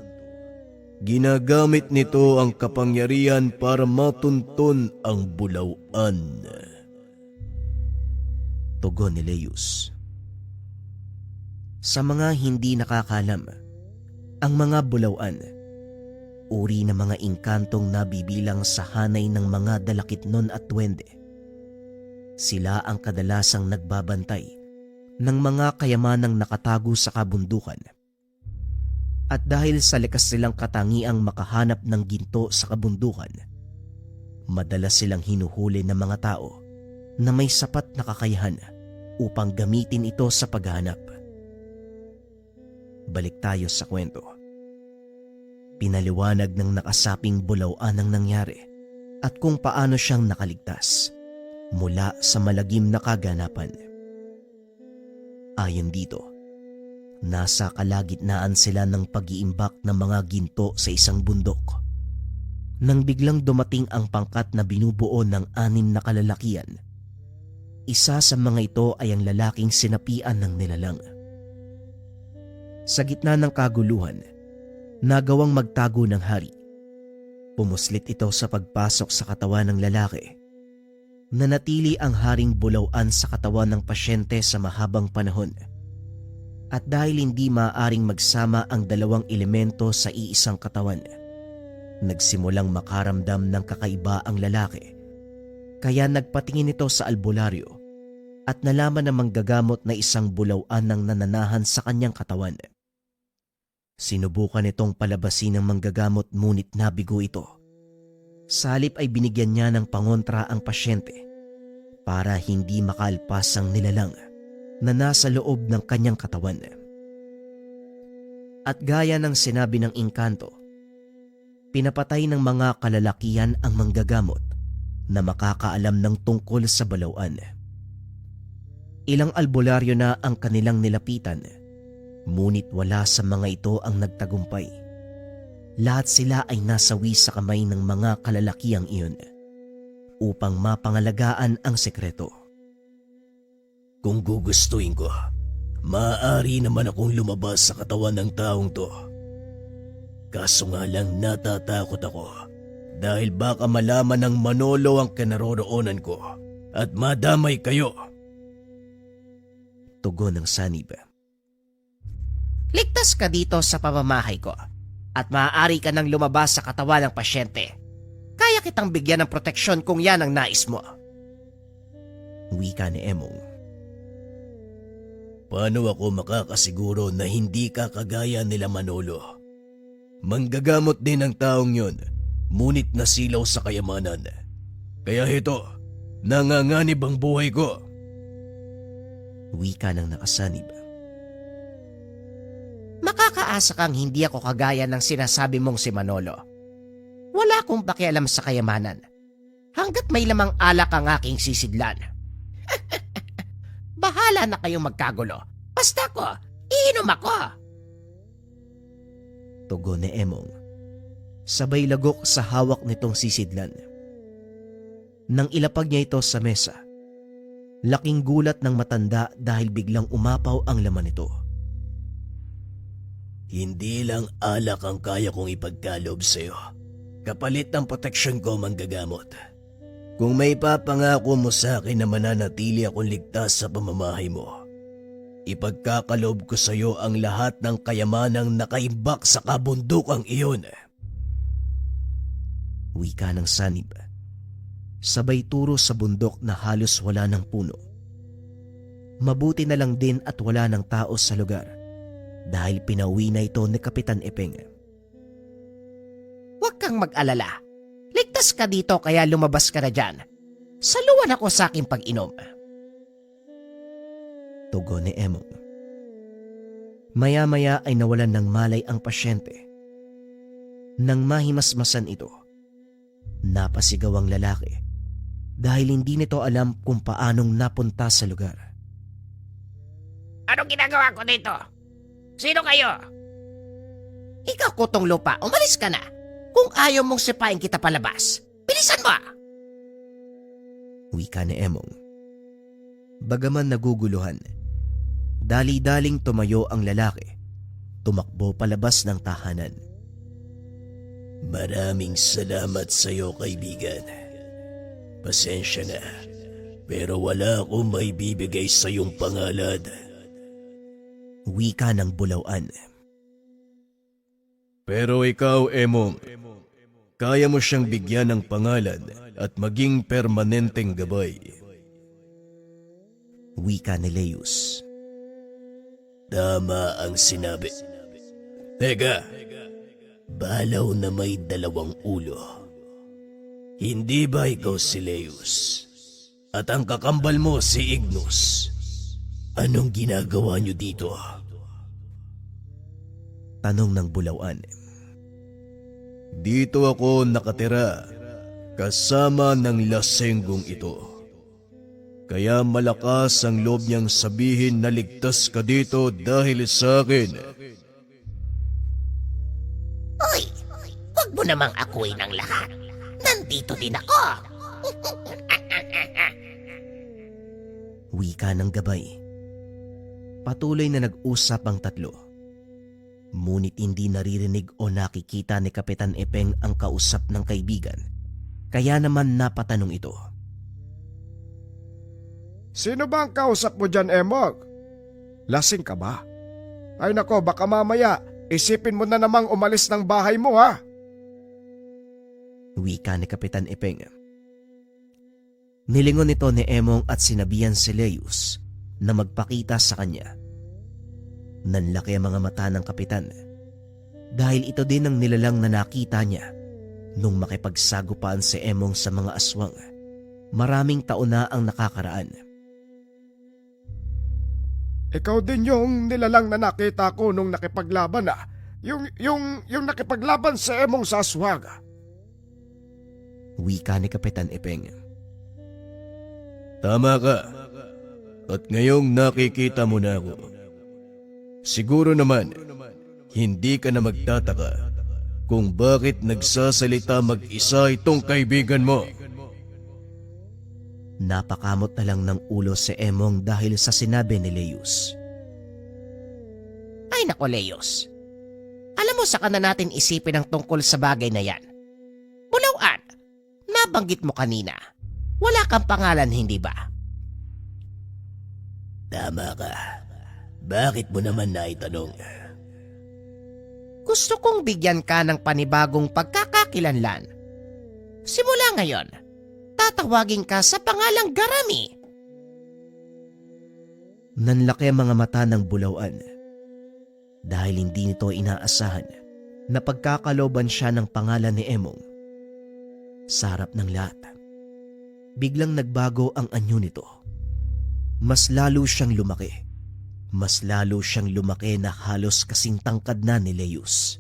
Speaker 3: Ginagamit nito ang kapangyarihan para matunton ang Bulawan.
Speaker 1: Tugon ni Leus. Sa mga hindi nakakalam, ang mga Bulawan, uri ng mga engkantong nabibilang sa hanay ng mga dalakitnon at duwende. Sila ang kadalasang nagbabantay ng mga kayamanang nakatago sa kabundukan. At dahil sa likas silang katangiang makahanap ng ginto sa kabundukan, madalas silang hinuhuli ng mga tao na may sapat na kakayahan upang gamitin ito sa paghahanap. Balik tayo sa kwento. Pinaliwanag ng nakasaping Bulawan ang nangyari at kung paano siyang nakaligtas mula sa malagim na kaganapan. Ayon dito, nasa kalagitnaan sila ng pag-iimbak ng mga ginto sa isang bundok. Nang biglang dumating ang pangkat na binubuo ng 6 na kalalakian, isa sa mga ito ay ang lalaking sinapian ng nilalang. Sa gitna ng kaguluhan, nagawang magtago ng hari. Pumuslit ito sa pagpasok sa katawan ng lalaki. Nanatili ang haring Bulawan sa katawan ng pasyente sa mahabang panahon. At dahil hindi maaaring magsama ang dalawang elemento sa iisang katawan, nagsimulang makaramdam ng kakaiba ang lalaki. Kaya nagpatingin ito sa albularyo at nalaman na manggagamot na isang Bulawan ang nananahan sa kanyang katawan. Sinubukan itong palabasin ng manggagamot ngunit nabigo ito. Sa halip ay binigyan niya ng pangontra ang pasyente para hindi makalpas ang nilalang na nasa loob ng kanyang katawan. At gaya ng sinabi ng engkanto, pinapatay ng mga kalalakihan ang manggagamot na makakaalam ng tungkol sa Bulawan. Ilang albularyo na ang kanilang nilapitan, ngunit wala sa mga ito ang nagtagumpay. Lahat sila ay nasawi sa kamay ng mga kalalakihang iyon upang mapangalagaan ang sekreto.
Speaker 3: Kung gugustuhin ko, maaari naman akong lumabas sa katawan ng taong to. Kaso nga lang natatakot ako dahil baka malaman ng Manolo ang kinaroroonan ko at madamay kayo.
Speaker 1: Tugon ng sanib.
Speaker 4: Ligtas ka dito sa pamamahay ko at maaari ka nang lumabas sa katawan ng pasyente. Kaya kitang bigyan ng proteksyon kung yan ang nais mo.
Speaker 1: Wika ni Emong.
Speaker 3: Paano ako makakasiguro na hindi ka kagaya nila Manolo? Manggagamot din ang taong yon, ngunit nasilaw sa kayamanan. Kaya ito, nanganganib ang buhay ko.
Speaker 1: Wika ng nakasanib.
Speaker 4: Makakaasa kang hindi ako kagaya ng sinasabi mong si Manolo. akong pakialam sa kayamanan. Hanggat may lamang alak ang aking sisidlan. Bahala na kayong magkagulo. Basta ko, iinom ako.
Speaker 1: Tugon ni Emong. Sabay lagok sa hawak nitong sisidlan. Nang ilapag niya ito sa mesa, laking gulat ng matanda dahil biglang umapaw ang laman nito.
Speaker 3: Hindi lang alak ang kaya kong ipagkalob sa'yo. Kapalit ng proteksyon ko manggagamot. Kung may papangako mo sa akin na mananatili akong ligtas sa pamamahay mo, ipagkakalob ko sa iyo ang lahat ng kayamanang nakaimbak sa kabundukang iyon.
Speaker 1: Wika ng sanib. Sabay turo sa bundok na halos wala ng puno. Mabuti na lang din at wala ng tao sa lugar dahil pinauwi na ito ni Kapitan Epeng.
Speaker 4: Huwag kang mag-alala. Ligtas ka dito kaya lumabas ka na dyan. Saluhan ako sa aking pag-inom.
Speaker 1: Tugon ni Emong. Maya-maya ay nawalan ng malay ang pasyente. Nang mahimasmasan ito, napasigaw ang lalaki dahil hindi nito alam kung paanong napunta sa lugar.
Speaker 4: Anong ginagawa ko dito? Sino kayo? Ikaw, Kutong Lupa, umalis ka na. Kung ayaw mong sipain kita palabas, bilisan mo!
Speaker 1: Wika ni Emong. Bagaman naguguluhan, dali-daling tumayo ang lalaki. Tumakbo palabas ng tahanan.
Speaker 3: Maraming salamat sa iyo, kaibigan. Pasensya na, pero wala akong maibibigay sa iyong pangalan.
Speaker 1: Wika ng Bulawan.
Speaker 3: Pero ikaw, Emong, kaya mo siyang bigyan ng pangalan at maging permanenteng gabay.
Speaker 1: Wika ni Leus.
Speaker 3: Tama ang sinabi. Teka, balaw na may dalawang ulo. Hindi ba ikaw si Leus? At ang kakambal mo si Ignus? Anong ginagawa niyo dito?
Speaker 1: Tanong ng Bulawan.
Speaker 3: Dito ako nakatira kasama ng lasenggong ito. Kaya malakas ang loob niyang sabihin na ligtas ka dito dahil sa akin.
Speaker 4: Uy, huwag mo namang akuin ang lahat. Nandito din ako.
Speaker 1: Wika ng gabay. Patuloy na nag-usap ang tatlo. Ngunit hindi naririnig o nakikita ni Kapitan Epeng ang kausap ng kaibigan. Kaya naman napatanong ito.
Speaker 2: Sino ba ang kausap mo dyan, Emog? Lasing ka ba? Ay nako, baka mamaya isipin mo na namang umalis ng bahay mo, ha?
Speaker 1: Wika ni Kapitan Epeng. Nilingon ito ni Emong at sinabihan si Leus na magpakita sa kanya. Nanlaki ang mga mata ng kapitan dahil ito din ang nilalang na nakita niya nung makipagsagupaan si Emong sa mga aswang. Maraming taon na ang nakakaraan.
Speaker 2: Ikaw din yung nilalang na nakita ko nung nakipaglaban, ah. Yung nakipaglaban sa Emong sa aswang.
Speaker 1: Wika ni Kapitan Epeng.
Speaker 3: Tama ka. At ngayong nakikita mo na ako. Siguro naman, hindi ka na magtataka kung bakit nagsasalita mag-isa itong kaibigan mo.
Speaker 1: Napakamot na lang ng ulo si Emong dahil sa sinabi ni Leus.
Speaker 4: Ay nako, Leos. Alam mo, saka na natin isipin ang tungkol sa bagay na yan. Bulawan, nabanggit mo kanina. Wala kang pangalan, hindi ba?
Speaker 3: Tama ka. Bakit mo naman naitanong?
Speaker 4: Gusto kong bigyan ka ng panibagong pagkakakilanlan. Simula ngayon, tatawagin ka sa pangalang Garami.
Speaker 1: Nanlaki ang mga mata ng Bulawan dahil hindi nito inaasahan na pagkakaloban siya ng pangalan ni Emong. Sa harap ng lahat, biglang nagbago ang anyo nito. Mas lalo siyang lumaki. Mas lalo siyang lumaki na halos kasing tangkad na ni Leus.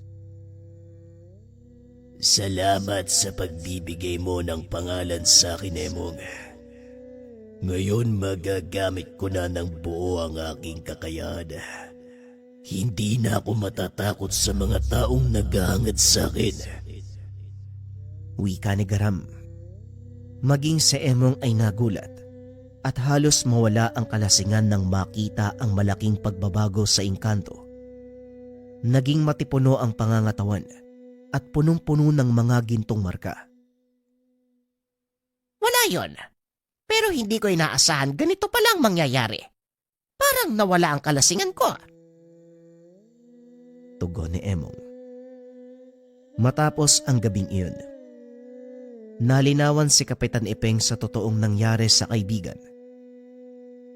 Speaker 3: Salamat sa pagbibigay mo ng pangalan sa akin, Emong. Ngayon magagamit ko na ng buo ang aking kakayahan. Hindi na ako matatakot sa mga taong naghahangad sa akin.
Speaker 1: Wika ni Garam. Maging si Emong ay nagulat at halos mawala ang kalasingan nang makita ang malaking pagbabago sa engkanto. Naging matipuno ang pangangatawan at punong-puno ng mga gintong marka.
Speaker 4: Wala yon. Pero hindi ko inaasahan ganito palang mangyayari. Parang nawala ang kalasingan ko.
Speaker 1: Tugon ni Emong. Matapos ang gabing iyon, nalinawan si Kapitan Ipeng sa totoong nangyari sa kaibigan.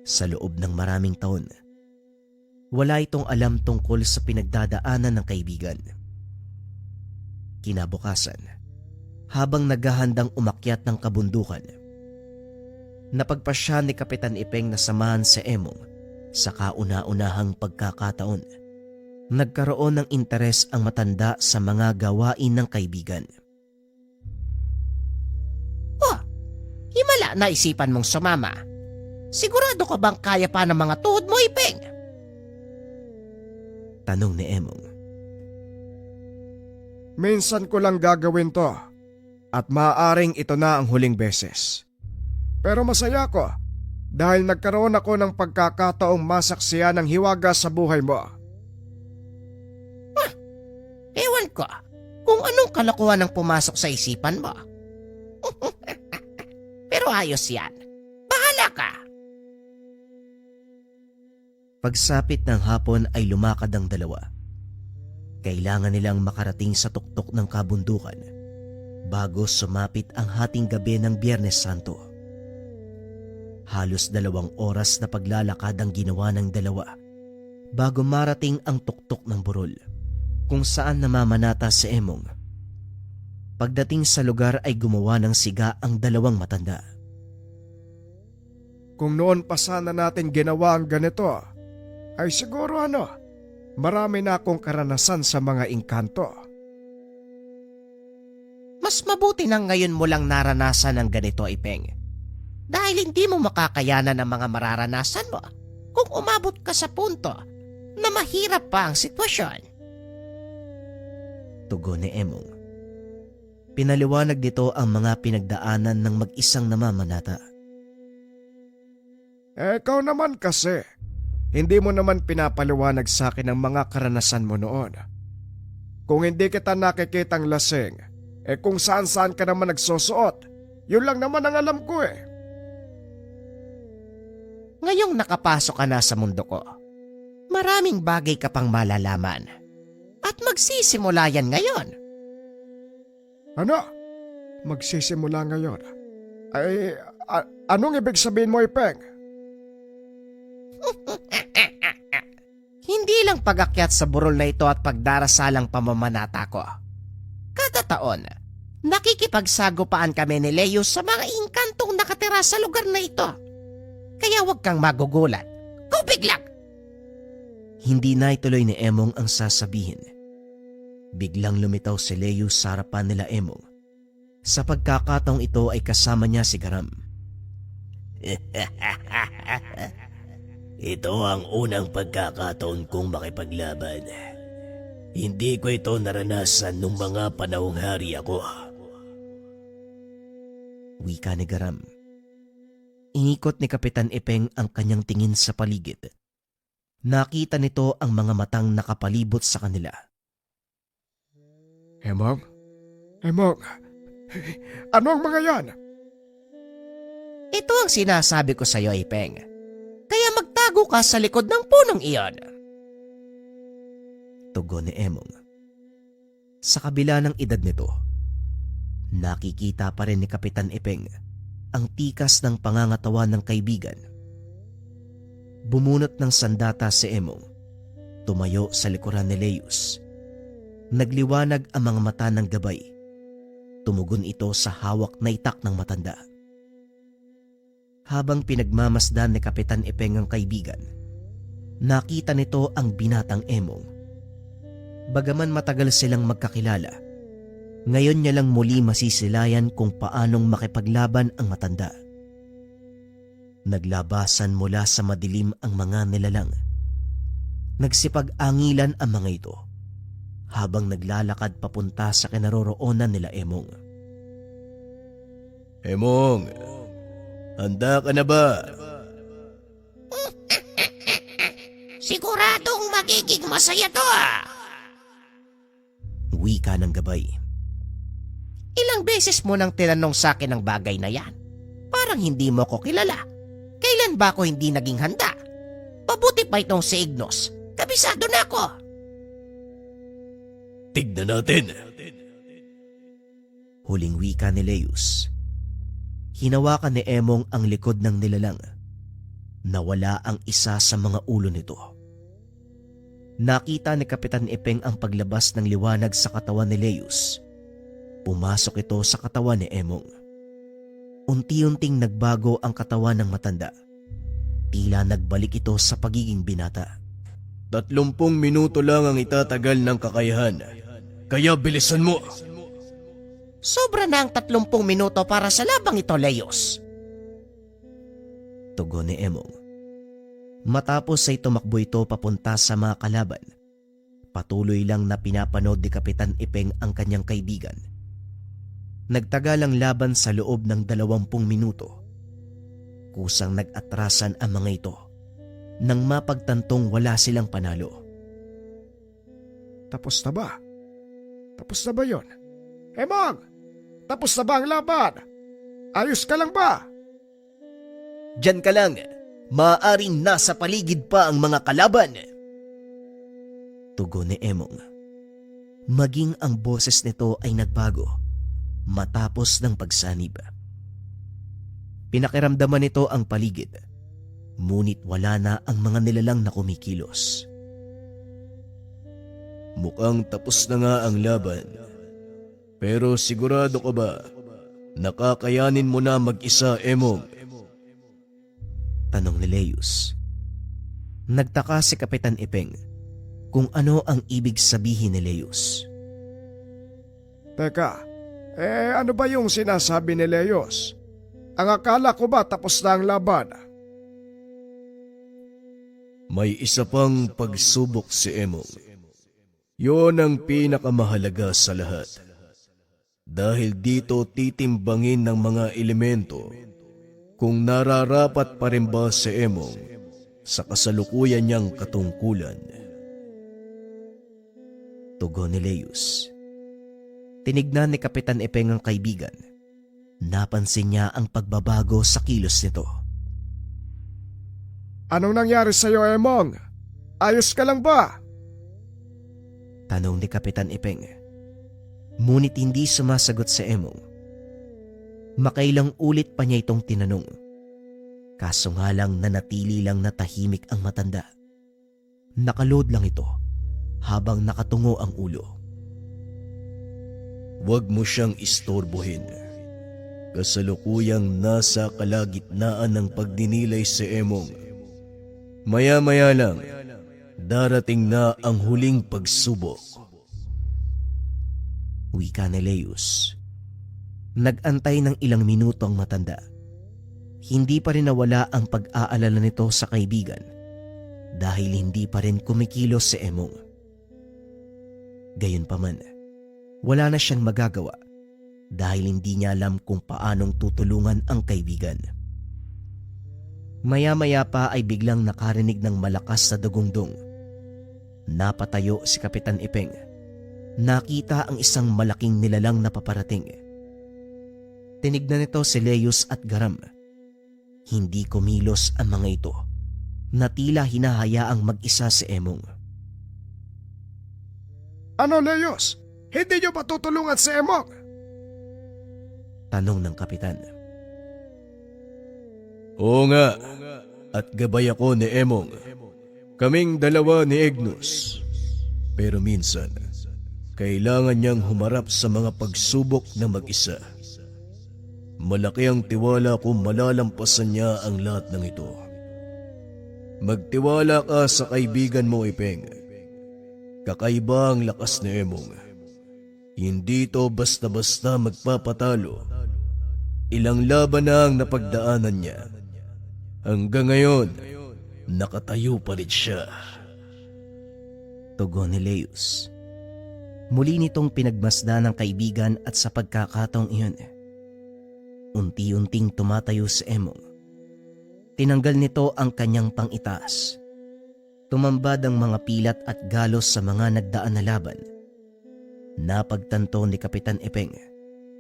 Speaker 1: Sa loob ng maraming taon, wala itong alam tungkol sa pinagdadaanan ng kaibigan. Kinabukasan, habang naghahandang umakyat ng kabundukan, napagpasya ni Kapitan Ipeng na samahan si Emong sa kauna-unahang pagkakataon. Nagkaroon ng interes ang matanda sa mga gawain ng kaibigan.
Speaker 4: Oh, himala na isipan mong sumama. Sigurado ka bang kaya pa ng mga tuhod mo, Ipeng?
Speaker 1: Tanong ni Emong.
Speaker 2: Minsan ko lang gagawin to at maaaring ito na ang huling beses. Pero masaya ko dahil nagkaroon ako ng pagkakataong masaksiyan ng hiwaga sa buhay mo.
Speaker 4: Ewan ko kung anong kalokohan ang pumasok sa isipan mo. Pero ayos yan. Bahala ka.
Speaker 1: Pagsapit ng hapon ay lumakad ang dalawa. Kailangan nilang makarating sa tuktok ng kabundukan bago sumapit ang hating gabi ng Biyernes Santo. Halos 2 oras na paglalakad ang ginawa ng dalawa bago marating ang tuktok ng burol kung saan namamanata si Emong. Pagdating sa lugar ay gumawa ng siga ang 2 matanda.
Speaker 2: Kung noon pa sana natin ginawa ang ganito, ay siguro marami na akong karanasan sa mga engkanto.
Speaker 4: Mas mabuti na ngayon mo lang naranasan ang ganito, Ipeng. Dahil hindi mo makakayanan ang mga mararanasan mo kung umabot ka sa punto na mahirap pa ang sitwasyon.
Speaker 1: Tugon ni Emong. Pinaliwanag nito ang mga pinagdaanan ng mag-isang namamanata.
Speaker 2: Ikaw naman kasi, hindi mo naman pinapaliwanag sa akin ang mga karanasan mo noon. Kung hindi kita nakikitang lasing, kung saan-saan ka naman nagsusuot, yun lang naman ang alam ko eh.
Speaker 4: Ngayong nakapasok ka na sa mundo ko, maraming bagay ka pang malalaman. At magsisimula yan ngayon.
Speaker 2: Ano? Magsisimula ngayon? Ay, anong ibig sabihin mo, Ipeng?
Speaker 4: Hindi lang pag-akyat sa burol na ito at pagdarasalang pamamanata ko. Kada taon, nakikipagsagupaan kami ni Leo sa mga engkantong nakatira sa lugar na ito. Kaya huwag kang magugulat. Kubig lang!
Speaker 1: Hindi na ituloy ni Emong ang sasabihin. Biglang lumitaw si Leo sa harapan nila Emong. Sa pagkakataong ito ay kasama niya si Garam.
Speaker 3: Ito ang unang pagkakataon kong makipaglaban. Hindi ko ito naranasan nung mga panahong hari ako.
Speaker 1: Wika ni Garam. Inikot ni Kapitan Ipeng ang kanyang tingin sa paligid. Nakita nito ang mga matang nakapalibot sa kanila.
Speaker 2: Emong? Ano ang mga yan?
Speaker 4: Ito ang sinasabi ko sa iyo, Ipeng. Kaya magtago ka sa likod ng punong iyon.
Speaker 1: Tugon ni Emong. Sa kabila ng edad nito, nakikita pa rin ni Kapitan Ipeng ang tikas ng pangangatawan ng kaibigan. Bumunot ng sandata si Emong. Tumayo sa likuran ni Leus. Nagliwanag ang mga mata ng gabay. Tumugon ito sa hawak na itak ng matanda. Habang pinagmamasdan ni Kapitan Ipeng ang kaibigan, nakita nito ang binatang Emong. Bagaman matagal silang magkakilala, Ngayon niya lang muli masisilayan kung paanong makipaglaban ang matanda. Naglabasan mula sa madilim ang mga nilalang. Nagsipag-angilan ang mga ito habang naglalakad papunta sa kinaroroonan nila Emong.
Speaker 3: Emong, handa ka na ba?
Speaker 4: Siguradong magiging masaya to ah.
Speaker 1: Wika ng gabay.
Speaker 4: Ilang beses mo nang tinanong sa akin ang bagay na yan. Parang hindi mo ko kilala. Kailan ba ako hindi naging handa? Pabuti pa itong si Ignos. Kabisado na ako.
Speaker 3: Tignan natin.
Speaker 1: Huling wika ni Leus. Hinawakan ni Emong ang likod ng nilalang. Nawala ang isa sa mga ulo nito. Nakita ni Kapitan Ipeng ang paglabas ng liwanag sa katawan ni Leus. Pumasok ito sa katawan ni Emong. Unti-unting nagbago ang katawan ng matanda. Tila nagbalik ito sa pagiging binata.
Speaker 3: 30 minuto lang ang itatagal ng kakayahan. Kaya bilisan mo.
Speaker 4: Sobra na ang 30 minuto para sa labang ito, Leos.
Speaker 1: Tugon ni Emong. Matapos ay tumakbo ito papunta sa mga kalaban. Patuloy lang na pinapanood ni Kapitan Ipeng ang kanyang kaibigan. Nagtagal ang laban sa loob ng 20 minuto. Kusang nag-atrasan ang mga ito nang mapagtantong wala silang panalo.
Speaker 2: Tapos na ba? Tapos na ba yun? Emong! Tapos na ba ang laban? Ayos ka lang ba?
Speaker 3: Diyan ka lang. Maaaring nasa paligid pa ang mga kalaban.
Speaker 1: Tugon ni Emong. Maging ang boses nito ay nagbago matapos ng pagsanib. Pinakiramdaman nito ang paligid, ngunit wala na ang mga nilalang na kumikilos.
Speaker 3: Mukhang tapos na nga ang laban. Pero sigurado ka ba? Nakakayanin mo na mag-isa, Emong?
Speaker 1: Tanong ni Leus. Nagtaka si Kapitan Ipeng kung ano ang ibig sabihin ni Leus.
Speaker 2: Teka, ano ba yung sinasabi ni Leos? Ang akala ko ba tapos na ang laban?
Speaker 3: May isa pang pagsubok si Emong. Yon ang pinakamahalaga sa lahat. Dahil dito titimbangin ng mga elemento kung nararapat pa rin ba si Emong sa kasalukuyan niyang katungkulan.
Speaker 1: Tugon ni Leus. Tinignan ni Kapitan Ipeng ang kaibigan. Napansin niya ang pagbabago sa kilos nito.
Speaker 2: Anong nangyari sa'yo, Emong? Ayos ka lang ba?
Speaker 1: Tanong ni Kapitan Ipeng. Ngunit hindi sumasagot si Emong. Makailang ulit pa niya itong tinanong. Kaso nga lang nanatili lang na tahimik ang matanda. Nakalood lang ito habang nakatungo ang ulo.
Speaker 3: Huwag mo siyang istorbohin. Kasalukuyang nasa kalagitnaan ng pagdinilay si Emong. Maya-maya lang, darating na ang huling pagsubok.
Speaker 1: Wika ni Leus. Nag-antay ng ilang minuto ang matanda. Hindi pa rin nawala ang pag-aalala nito sa kaibigan dahil hindi pa rin kumikilos si Emong. Gayunpaman, wala na siyang magagawa dahil hindi niya alam kung paanong tutulungan ang kaibigan. Maya-maya pa ay biglang nakarinig ng malakas na dugongdong. Napatayo si Kapitan Ipeng. Nakita ang isang malaking nilalang na paparating. Tinignan nito si Leus at Garam. Hindi kumilos ang mga ito na tila hinahayaang mag-isa si Emong.
Speaker 2: Ano, Leos? Hindi niyo ba tutulungan si Emong?
Speaker 1: Tanong ng kapitan.
Speaker 3: Oo nga, at gabay ako ni Emong. Kaming dalawa ni Ignos. Pero minsan, kailangan niyang humarap sa mga pagsubok na mag-isa. Malaki ang tiwala ko malalampasan niya ang lahat ng ito. Magtiwala ka sa kaibigan mo, Ipeng. Kakaiba ang lakas ni Emong. Hindi to basta-basta magpapatalo. Ilang laban na ang napagdaanan niya. Hanggang ngayon, nakatayo pa rin siya.
Speaker 1: Tugon ni Leus. Muli nitong pinagmasdan ng kaibigan at sa pagkakataong iyon, unti-unting tumatayo si Emong. Tinanggal nito ang kanyang pang-itaas. Tumambad ang mga pilat at galos sa mga nagdaan na laban. Napagtanto ni Kapitan Epeng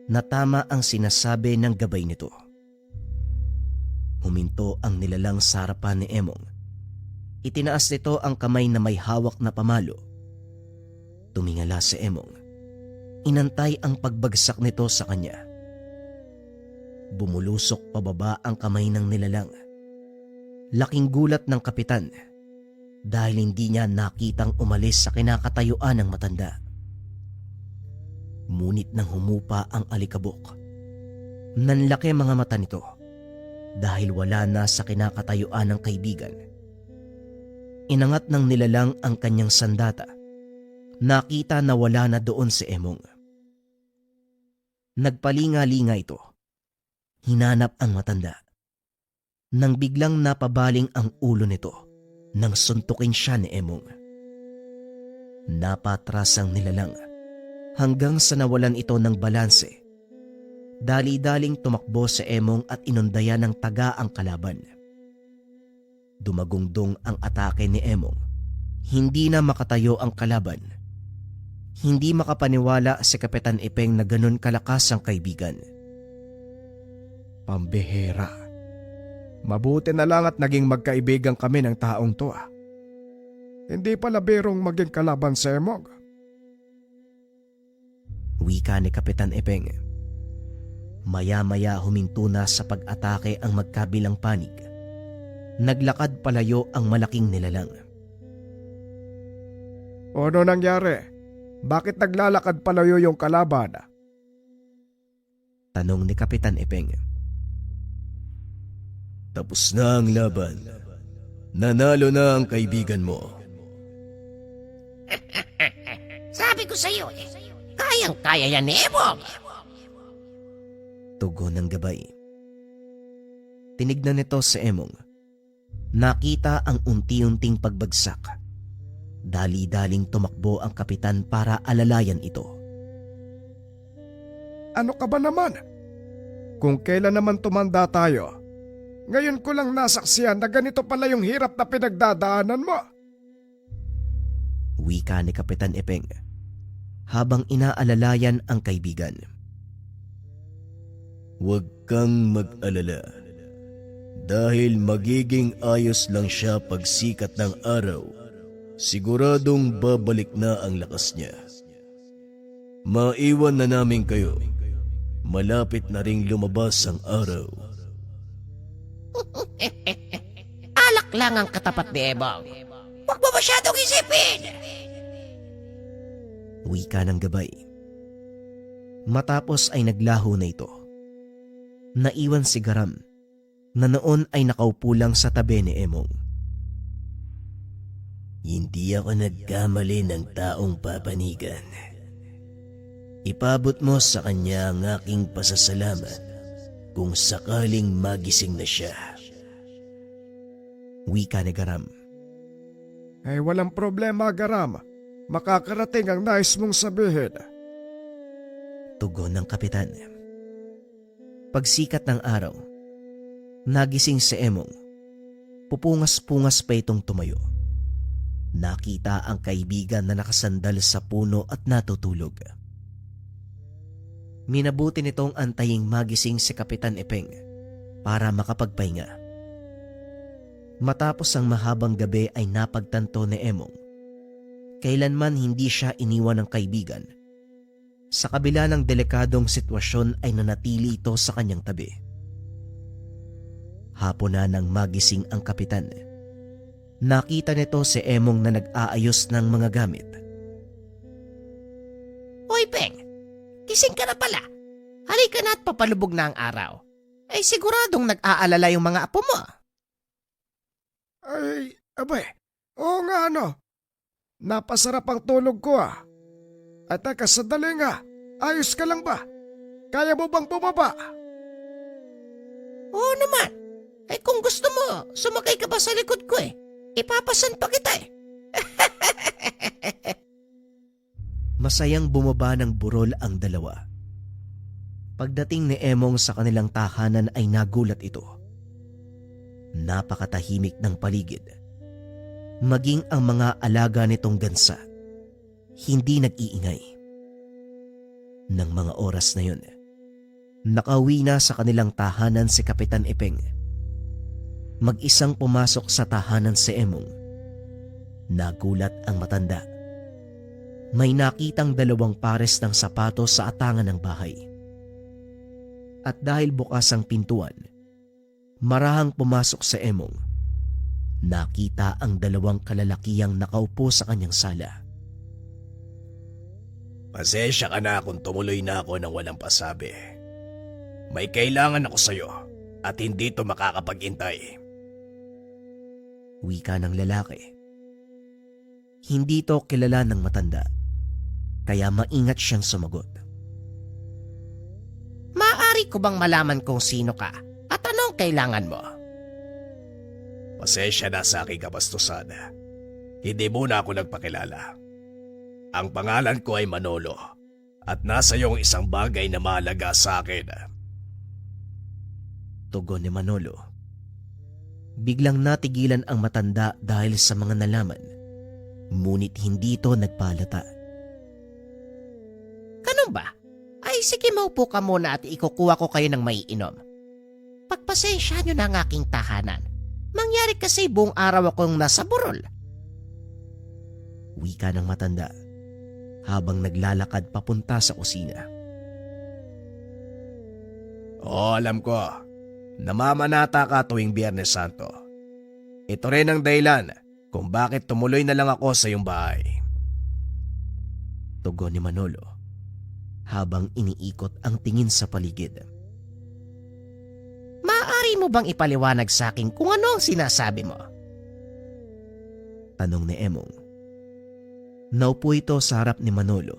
Speaker 1: na tama ang sinasabi ng gabay nito. Huminto ang nilalang sa harapan ni Emong. Itinaas nito ang kamay na may hawak na pamalo. Tumingala si Emong. Inantay ang pagbagsak nito sa kanya. Bumulusok pababa ang kamay ng nilalang. Laking gulat ng kapitan dahil hindi niya nakitang umalis sa kinakatayuan ng matanda. Ngunit nang humupa ang alikabok, nanlaki mga mata nito dahil wala na sa kinakatayuan ng kaibigan. Inangat ng nilalang ang kanyang sandata. Nakita na wala na doon si Emong. Nagpalinga-linga ito. Hinanap ang matanda. Nang biglang napabaling ang ulo nito nang suntukin siya ni Emong. Napatras ang nilalang hanggang sa nawalan ito ng balanse. Dali-daling tumakbo si Emong at inundayan ng taga ang kalaban. Dumagungdong ang atake ni Emong. Hindi na makatayo ang kalaban. Hindi makapaniwala si Kapitan Epeng na ganun kalakas ang kaibigan.
Speaker 2: Pambihira. Mabuti na lang at naging magkaibigan kami ng taong to ah. Hindi pala birong maging kalaban sa Emong.
Speaker 1: Wika ni Kapitan Epeng. Maya-maya huminto na sa pag-atake ang magkabilang panig. Naglakad palayo ang malaking nilalang.
Speaker 2: Ano nangyari? Bakit naglalakad palayo yung kalaban?
Speaker 1: Tanong ni Kapitan Epeng.
Speaker 3: Tapos na ang laban. Nanalo na ang kaibigan mo.
Speaker 4: Sabi ko sa'yo kayang-kaya yan ni Emong.
Speaker 1: Tugon ng gabay. Tinignan nito si Emong. Nakita ang unti-unting pagbagsak. Dali-daling tumakbo ang kapitan para alalayan ito.
Speaker 2: Ano ka ba naman? Kung kailan naman tumanda tayo, ngayon ko lang nasaksihan na ganito pala yung hirap na pinagdadaanan mo.
Speaker 1: Wika ni Kapitan Epeng habang inaalalayan ang kaibigan.
Speaker 3: Huwag kang mag-alala. Dahil magiging ayos lang siya pagsikat ng araw. Siguradong babalik na ang lakas niya. Maiwan na namin kayo. Malapit na ring lumabas ang araw.
Speaker 4: Alak lang ang katapat ni Emong. Huwag mo masyadong isipin.
Speaker 1: Wika ng gabay. Matapos ay naglaho na ito. Naiwan si Garam na noon ay nakaupo lang sa tabi ni Emong.
Speaker 3: Hindi ako nagkamali ng taong papanigan. Ipabot mo sa kanya ang aking pasasalamat kung sakaling magising na siya.
Speaker 1: Wika ni Garam.
Speaker 2: Ay walang problema, Garam. Makakarating ang nais mong sabihin.
Speaker 1: Tugon ng kapitan. Pagsikat ng araw, nagising si Emong. Pupungas-pungas pa itong tumayo. Nakita ang kaibigan na nakasandal sa puno at natutulog. Minabuti nitong antaying magising si Kapitan Epeng para makapagpahinga. Matapos ang mahabang gabi ay napagtanto ni Emong. Kailanman hindi siya iniwan ng kaibigan. Sa kabila ng delikadong sitwasyon ay nanatili ito sa kanyang tabi. Hapon na nang magising ang kapitan. Nakita nito si Emong na nag-aayos ng mga gamit.
Speaker 4: Hoy, Peng! Gising ka na pala. Halika na at papalubog na ang araw. Ay siguradong nag-aalala yung mga apo mo.
Speaker 2: Ay, abay. Oo nga ano. Napasarap ang tulog ko ah. At teka, sandali nga. Ayos ka lang ba? Kaya mo bang bumaba?
Speaker 4: Oo naman. Eh kung gusto mo, sumakay ka pa sa likod ko eh. Ipapasan pa kita eh.
Speaker 1: Masayang bumaba ng burol ang dalawa. Pagdating ni Emong sa kanilang tahanan ay nagulat ito. Napakatahimik ng paligid. Maging ang mga alaga nitong gansa, hindi nag-iingay. Nang mga oras na yun, nakauwi na sa kanilang tahanan si Kapitan Ipeng. Mag-isang pumasok sa tahanan si Emong. Nagulat ang matanda. May nakitang 2 pares ng sapatos sa atangan ng bahay. At dahil bukas ang pintuan, marahang pumasok sa Emong. Nakita ang 2 kalalakiyang nakaupo sa kanyang sala.
Speaker 3: Pasensya ka na kung tumuloy na ako ng walang pasabi. May kailangan ako sa'yo at hindi to makakapag-intay.
Speaker 1: Wika ng lalaki. Hindi to kilala ng matanda, kaya maingat siyang sumagot.
Speaker 4: Maaari ko bang malaman kung sino ka at anong kailangan mo?
Speaker 3: Pasensya na sa aking kabastusan. Hindi muna ako nagpakilala. Ang pangalan ko ay Manolo at nasa iyong isang bagay na mahalaga sa akin.
Speaker 1: Tugon ni Manolo. Biglang natigilan ang matanda dahil sa mga nalaman, ngunit hindi ito nagpalata.
Speaker 4: Ganun ba? Ay sige, maupo ka muna at ikukuha ko kayo ng maiinom. Pagpasensya nyo na ang aking tahanan. Mangyari kasi buong araw akong nasa burol.
Speaker 1: Wika ng matanda habang naglalakad papunta sa kusina.
Speaker 3: Oo, alam ko. Namamanata ka tuwing Biyernes Santo. Ito rin ang dahilan kung bakit tumuloy na lang ako sa iyong bahay.
Speaker 1: Tugon ni Manolo habang iniikot ang tingin sa paligid.
Speaker 4: Maaari mo bang ipaliwanag sa akin kung ano ang sinasabi mo?
Speaker 1: Tanong ni Emong. Naupo ito sa harap ni Manolo.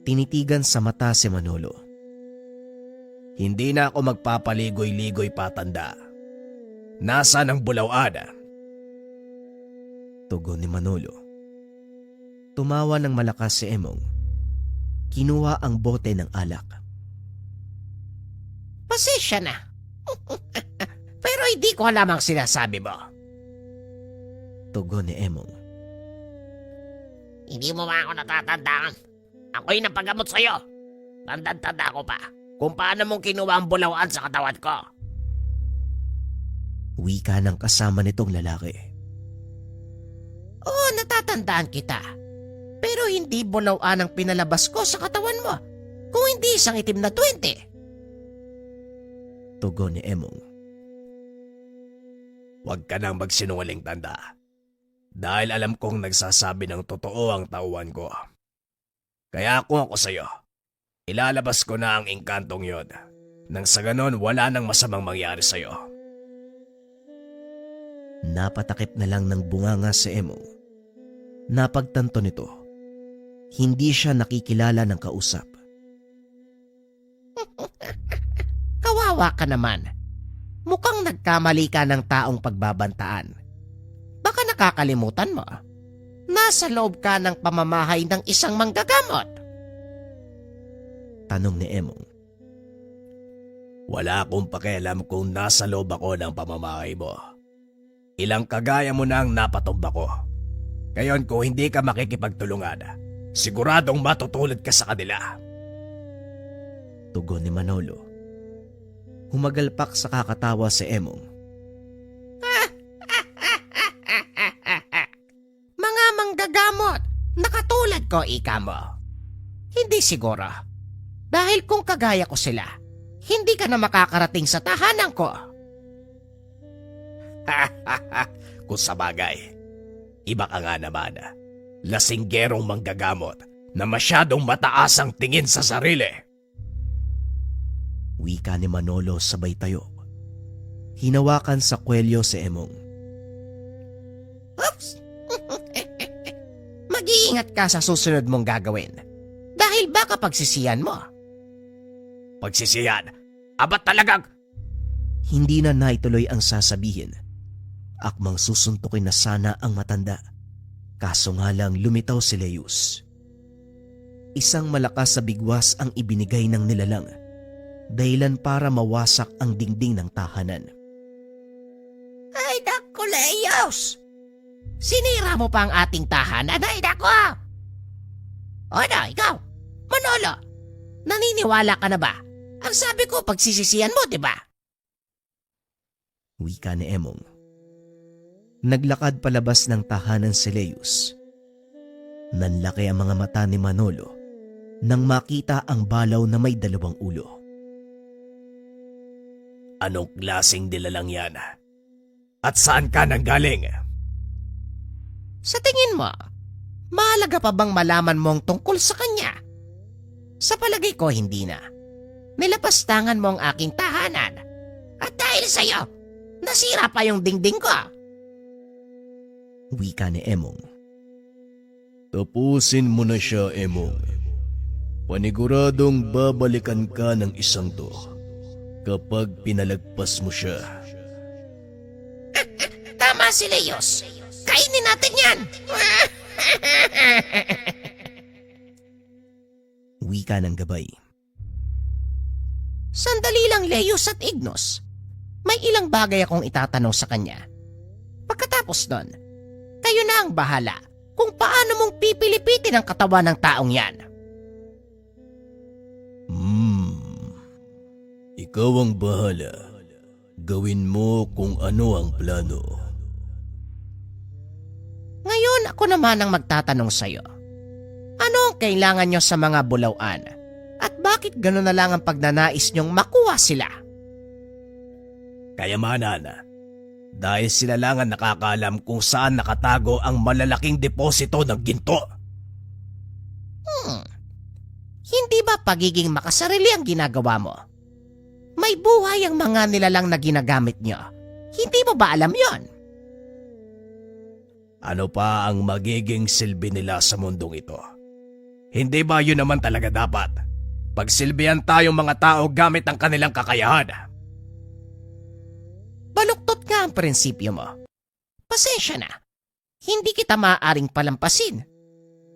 Speaker 1: Tinitigan sa mata si Manolo.
Speaker 3: Hindi na ako magpapaligoy-ligoy patanda. Nasaan ang bulawada?
Speaker 1: Tugon ni Manolo. Tumawa ng malakas si Emong. Kinuha ang bote ng alak.
Speaker 4: Pasensya na. Pero hindi ko alam ang sinasabi mo.
Speaker 1: Tugon ni Emong.
Speaker 4: Hindi mo ba ako natatandaan? Ako'y napagamot sa'yo. Tandang-tanda ko pa kung paano mong kinuha ang bulawaan sa katawan ko.
Speaker 1: Wika ng kasama nitong lalaki.
Speaker 4: Oo, natatandaan kita. Pero hindi bulawaan ang pinalabas ko sa katawan mo, kung hindi isang itim na 20.
Speaker 1: Tugon ni Emong.
Speaker 3: Huwag ka nang magsinungaling, tanda. Dahil alam kong nagsasabi ng totoo ang tauhan ko. Kaya kung ako sa'yo, ilalabas ko na ang engkantong yon. Nang sa ganon, wala nang masamang mangyari sa'yo.
Speaker 1: Napatakip na lang ng bunganga si Emong. Napagtanto nito, hindi siya nakikilala ng kausap.
Speaker 4: Kawawa ka naman. Mukhang nagkamali ka ng taong pagbabantaan. Baka nakakalimutan mo. Nasa loob ka ng pamamahay ng isang manggagamot.
Speaker 1: Tanong ni Emong.
Speaker 3: Wala akong pakialam kung nasa loob ako ng pamamahay mo. Ilang kagaya mo na ang napatumba ko. Ngayon kung hindi ka makikipagtulungan, siguradong matutulad ka sa kanila.
Speaker 1: Tugon ni Manolo. Humagalpak sa kakatawa si Emong.
Speaker 4: Mga manggagamot, nakatulad ko ika mo. Hindi siguro. Dahil kung kagaya ko sila, hindi ka na makakarating sa tahanan ko.
Speaker 3: Kung sa bagay, iba ka nga naman. Lasinggerong manggagamot na masyadong mataas ang tingin sa sarili.
Speaker 1: Wika ni Manolo sabay tayo. Hinawakan sa kwelyo si Emong.
Speaker 4: Oops! Mag-iingat ka sa susunod mong gagawin. Dahil Dahil baka pagsisiyan mo.
Speaker 3: Pagsisiyan? Abat talagang...
Speaker 1: Hindi na naituloy ang sasabihin. Akmang susuntukin na sana ang matanda. Kaso nga lang lumitaw si Leus. Isang malakas sa bigwas ang ibinigay ng nilalang. Dahilan para mawasak ang dingding ng tahanan.
Speaker 4: Ay, naku, Leos! Sinira mo pa ang ating tahanan. Ay, naku! Ano, ikaw? Manolo, naniniwala ka na ba? Ang sabi ko, pagsisisiyan mo, di ba?
Speaker 1: Wika ni Emong. Naglakad palabas ng tahanan si Leus. Nanlaki ang mga mata ni Manolo nang makita ang balaw na may dalawang ulo.
Speaker 3: Anong klaseng dilalang yan? At saan ka nanggaling?
Speaker 4: Sa tingin mo, mahalaga pa bang malaman mong tungkol sa kanya? Sa palagay ko, hindi na. Nilapastangan mo ang aking tahanan. At dahil sa'yo, nasira pa yung dingding ko.
Speaker 1: Wika ni Emong.
Speaker 3: Tapusin mo na siya, Emong. Paniguradong babalikan ka ng isang to kapag pinalagpas mo siya.
Speaker 4: Tama si Leos. Kainin natin yan.
Speaker 1: Wika ng gabay.
Speaker 4: Sandali lang, Leos at Ignos. May ilang bagay akong itatanong sa kanya. Pagkatapos nun, kayo na ang bahala kung paano mong pipilipitin ang katawan ng taong yan.
Speaker 3: Ikaw ang bahala. Gawin mo kung ano ang plano.
Speaker 4: Ngayon ako naman ang magtatanong sa'yo. Ano ang kailangan nyo sa mga bulawan? At bakit gano'n na lang ang pagnanais nyong makuha sila?
Speaker 3: Kayamanan. Dahil sila lang ang nakakaalam kung saan nakatago ang malalaking deposito ng ginto.
Speaker 4: Hindi ba pagiging makasarili ang ginagawa mo? May buhay ang mga nilalang na ginagamit nyo. Hindi mo ba alam yon?
Speaker 3: Ano pa ang magiging silbi nila sa mundong ito? Hindi ba yun naman talaga dapat? Pagsilbihan tayong mga tao gamit ang kanilang kakayahan.
Speaker 4: Baluktot nga ang prinsipyo mo. Pasensya na. Hindi kita maaaring palampasin.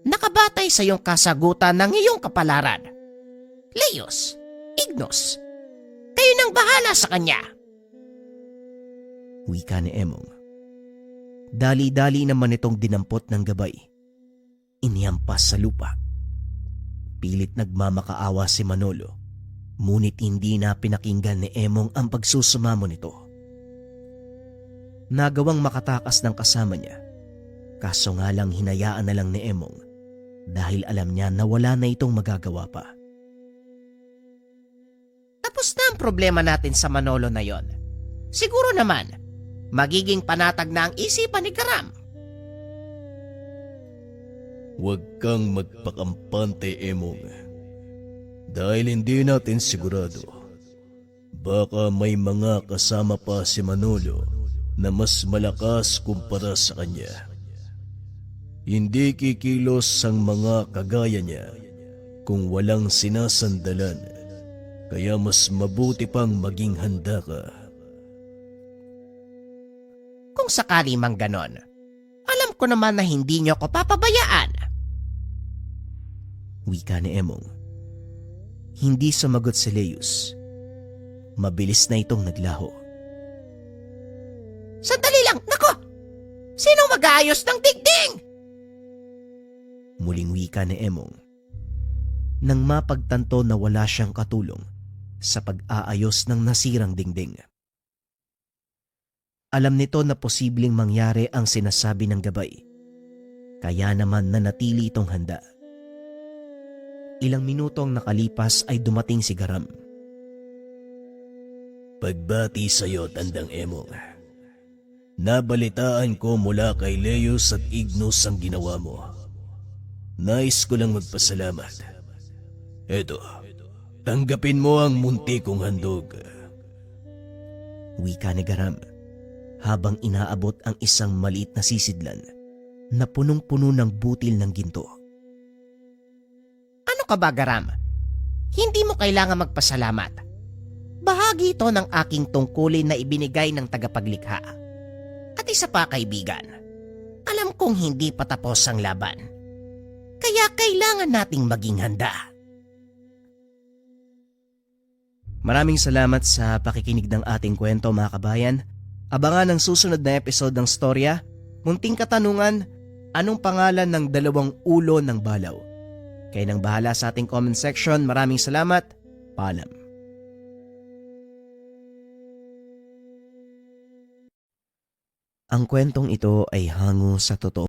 Speaker 4: Nakabatay sa iyong kasagutan ng iyong kapalaran. Leos, Ignos, kayo nang bahala sa kanya.
Speaker 1: Wika ni Emong. Dali-dali naman itong dinampot ng gabay. Inihampas sa lupa. Pilit nagmamakaawa si Manolo, ngunit hindi na pinakinggan ni Emong ang pagsusumamo nito. Nagawang makatakas ng kasama niya, kaso nga lang hinayaan na lang ni Emong dahil alam niya na wala na itong magagawa pa.
Speaker 4: Tapos na ang problema natin sa Manolo na yon. Siguro naman, magiging panatag na ang isipan ni Karam.
Speaker 3: Huwag kang magpakampante, Emong. Dahil hindi natin sigurado. Baka may mga kasama pa si Manolo na mas malakas kumpara sa kanya. Hindi kikilos ang mga kagaya niya kung walang sinasandalan. Kaya mas mabuti pang maging handa ka.
Speaker 4: Kung sakali mang ganon, alam ko naman na hindi niyo ako papabayaan.
Speaker 1: Wika ni Emong. Hindi sumagot si Leus. Mabilis na itong naglaho.
Speaker 4: Sandali lang, nako! Sinong mag-aayos ng dingding?
Speaker 1: Muling wika ni Emong. Nang mapagtanto na wala siyang katulong sa pag-aayos ng nasirang dingding. Alam nito na posibleng mangyari ang sinasabi ng gabay. Kaya naman nanatili itong handa. Ilang minutong nakalipas ay dumating si Garam.
Speaker 3: Pagbati sa'yo, Tandang Emong. Nabalitaan ko mula kay Leos at Ignos ang ginawa mo. Nais ko lang magpasalamat. Eto, tanggapin mo ang munti kong handog.
Speaker 1: Wika ni Garam habang inaabot ang isang maliit na sisidlan na punong-puno ng butil ng ginto.
Speaker 4: Ano ka ba, Garam? Hindi mo kailangan magpasalamat. Bahagi ito ng aking tungkulin na ibinigay ng tagapaglikha. At isa pa, kaibigan, alam kong hindi pa tapos ang laban. Kaya kailangan nating maging handa.
Speaker 1: Maraming salamat sa pakikinig ng ating kwento mga kabayan. Abangan ang susunod na episode ng storya. Munting katanungan, anong pangalan ng dalawang ulo ng balaw? Kayo nang bahala sa ating comment section. Maraming salamat. Paalam. Ang kwentong ito ay hango sa totoo.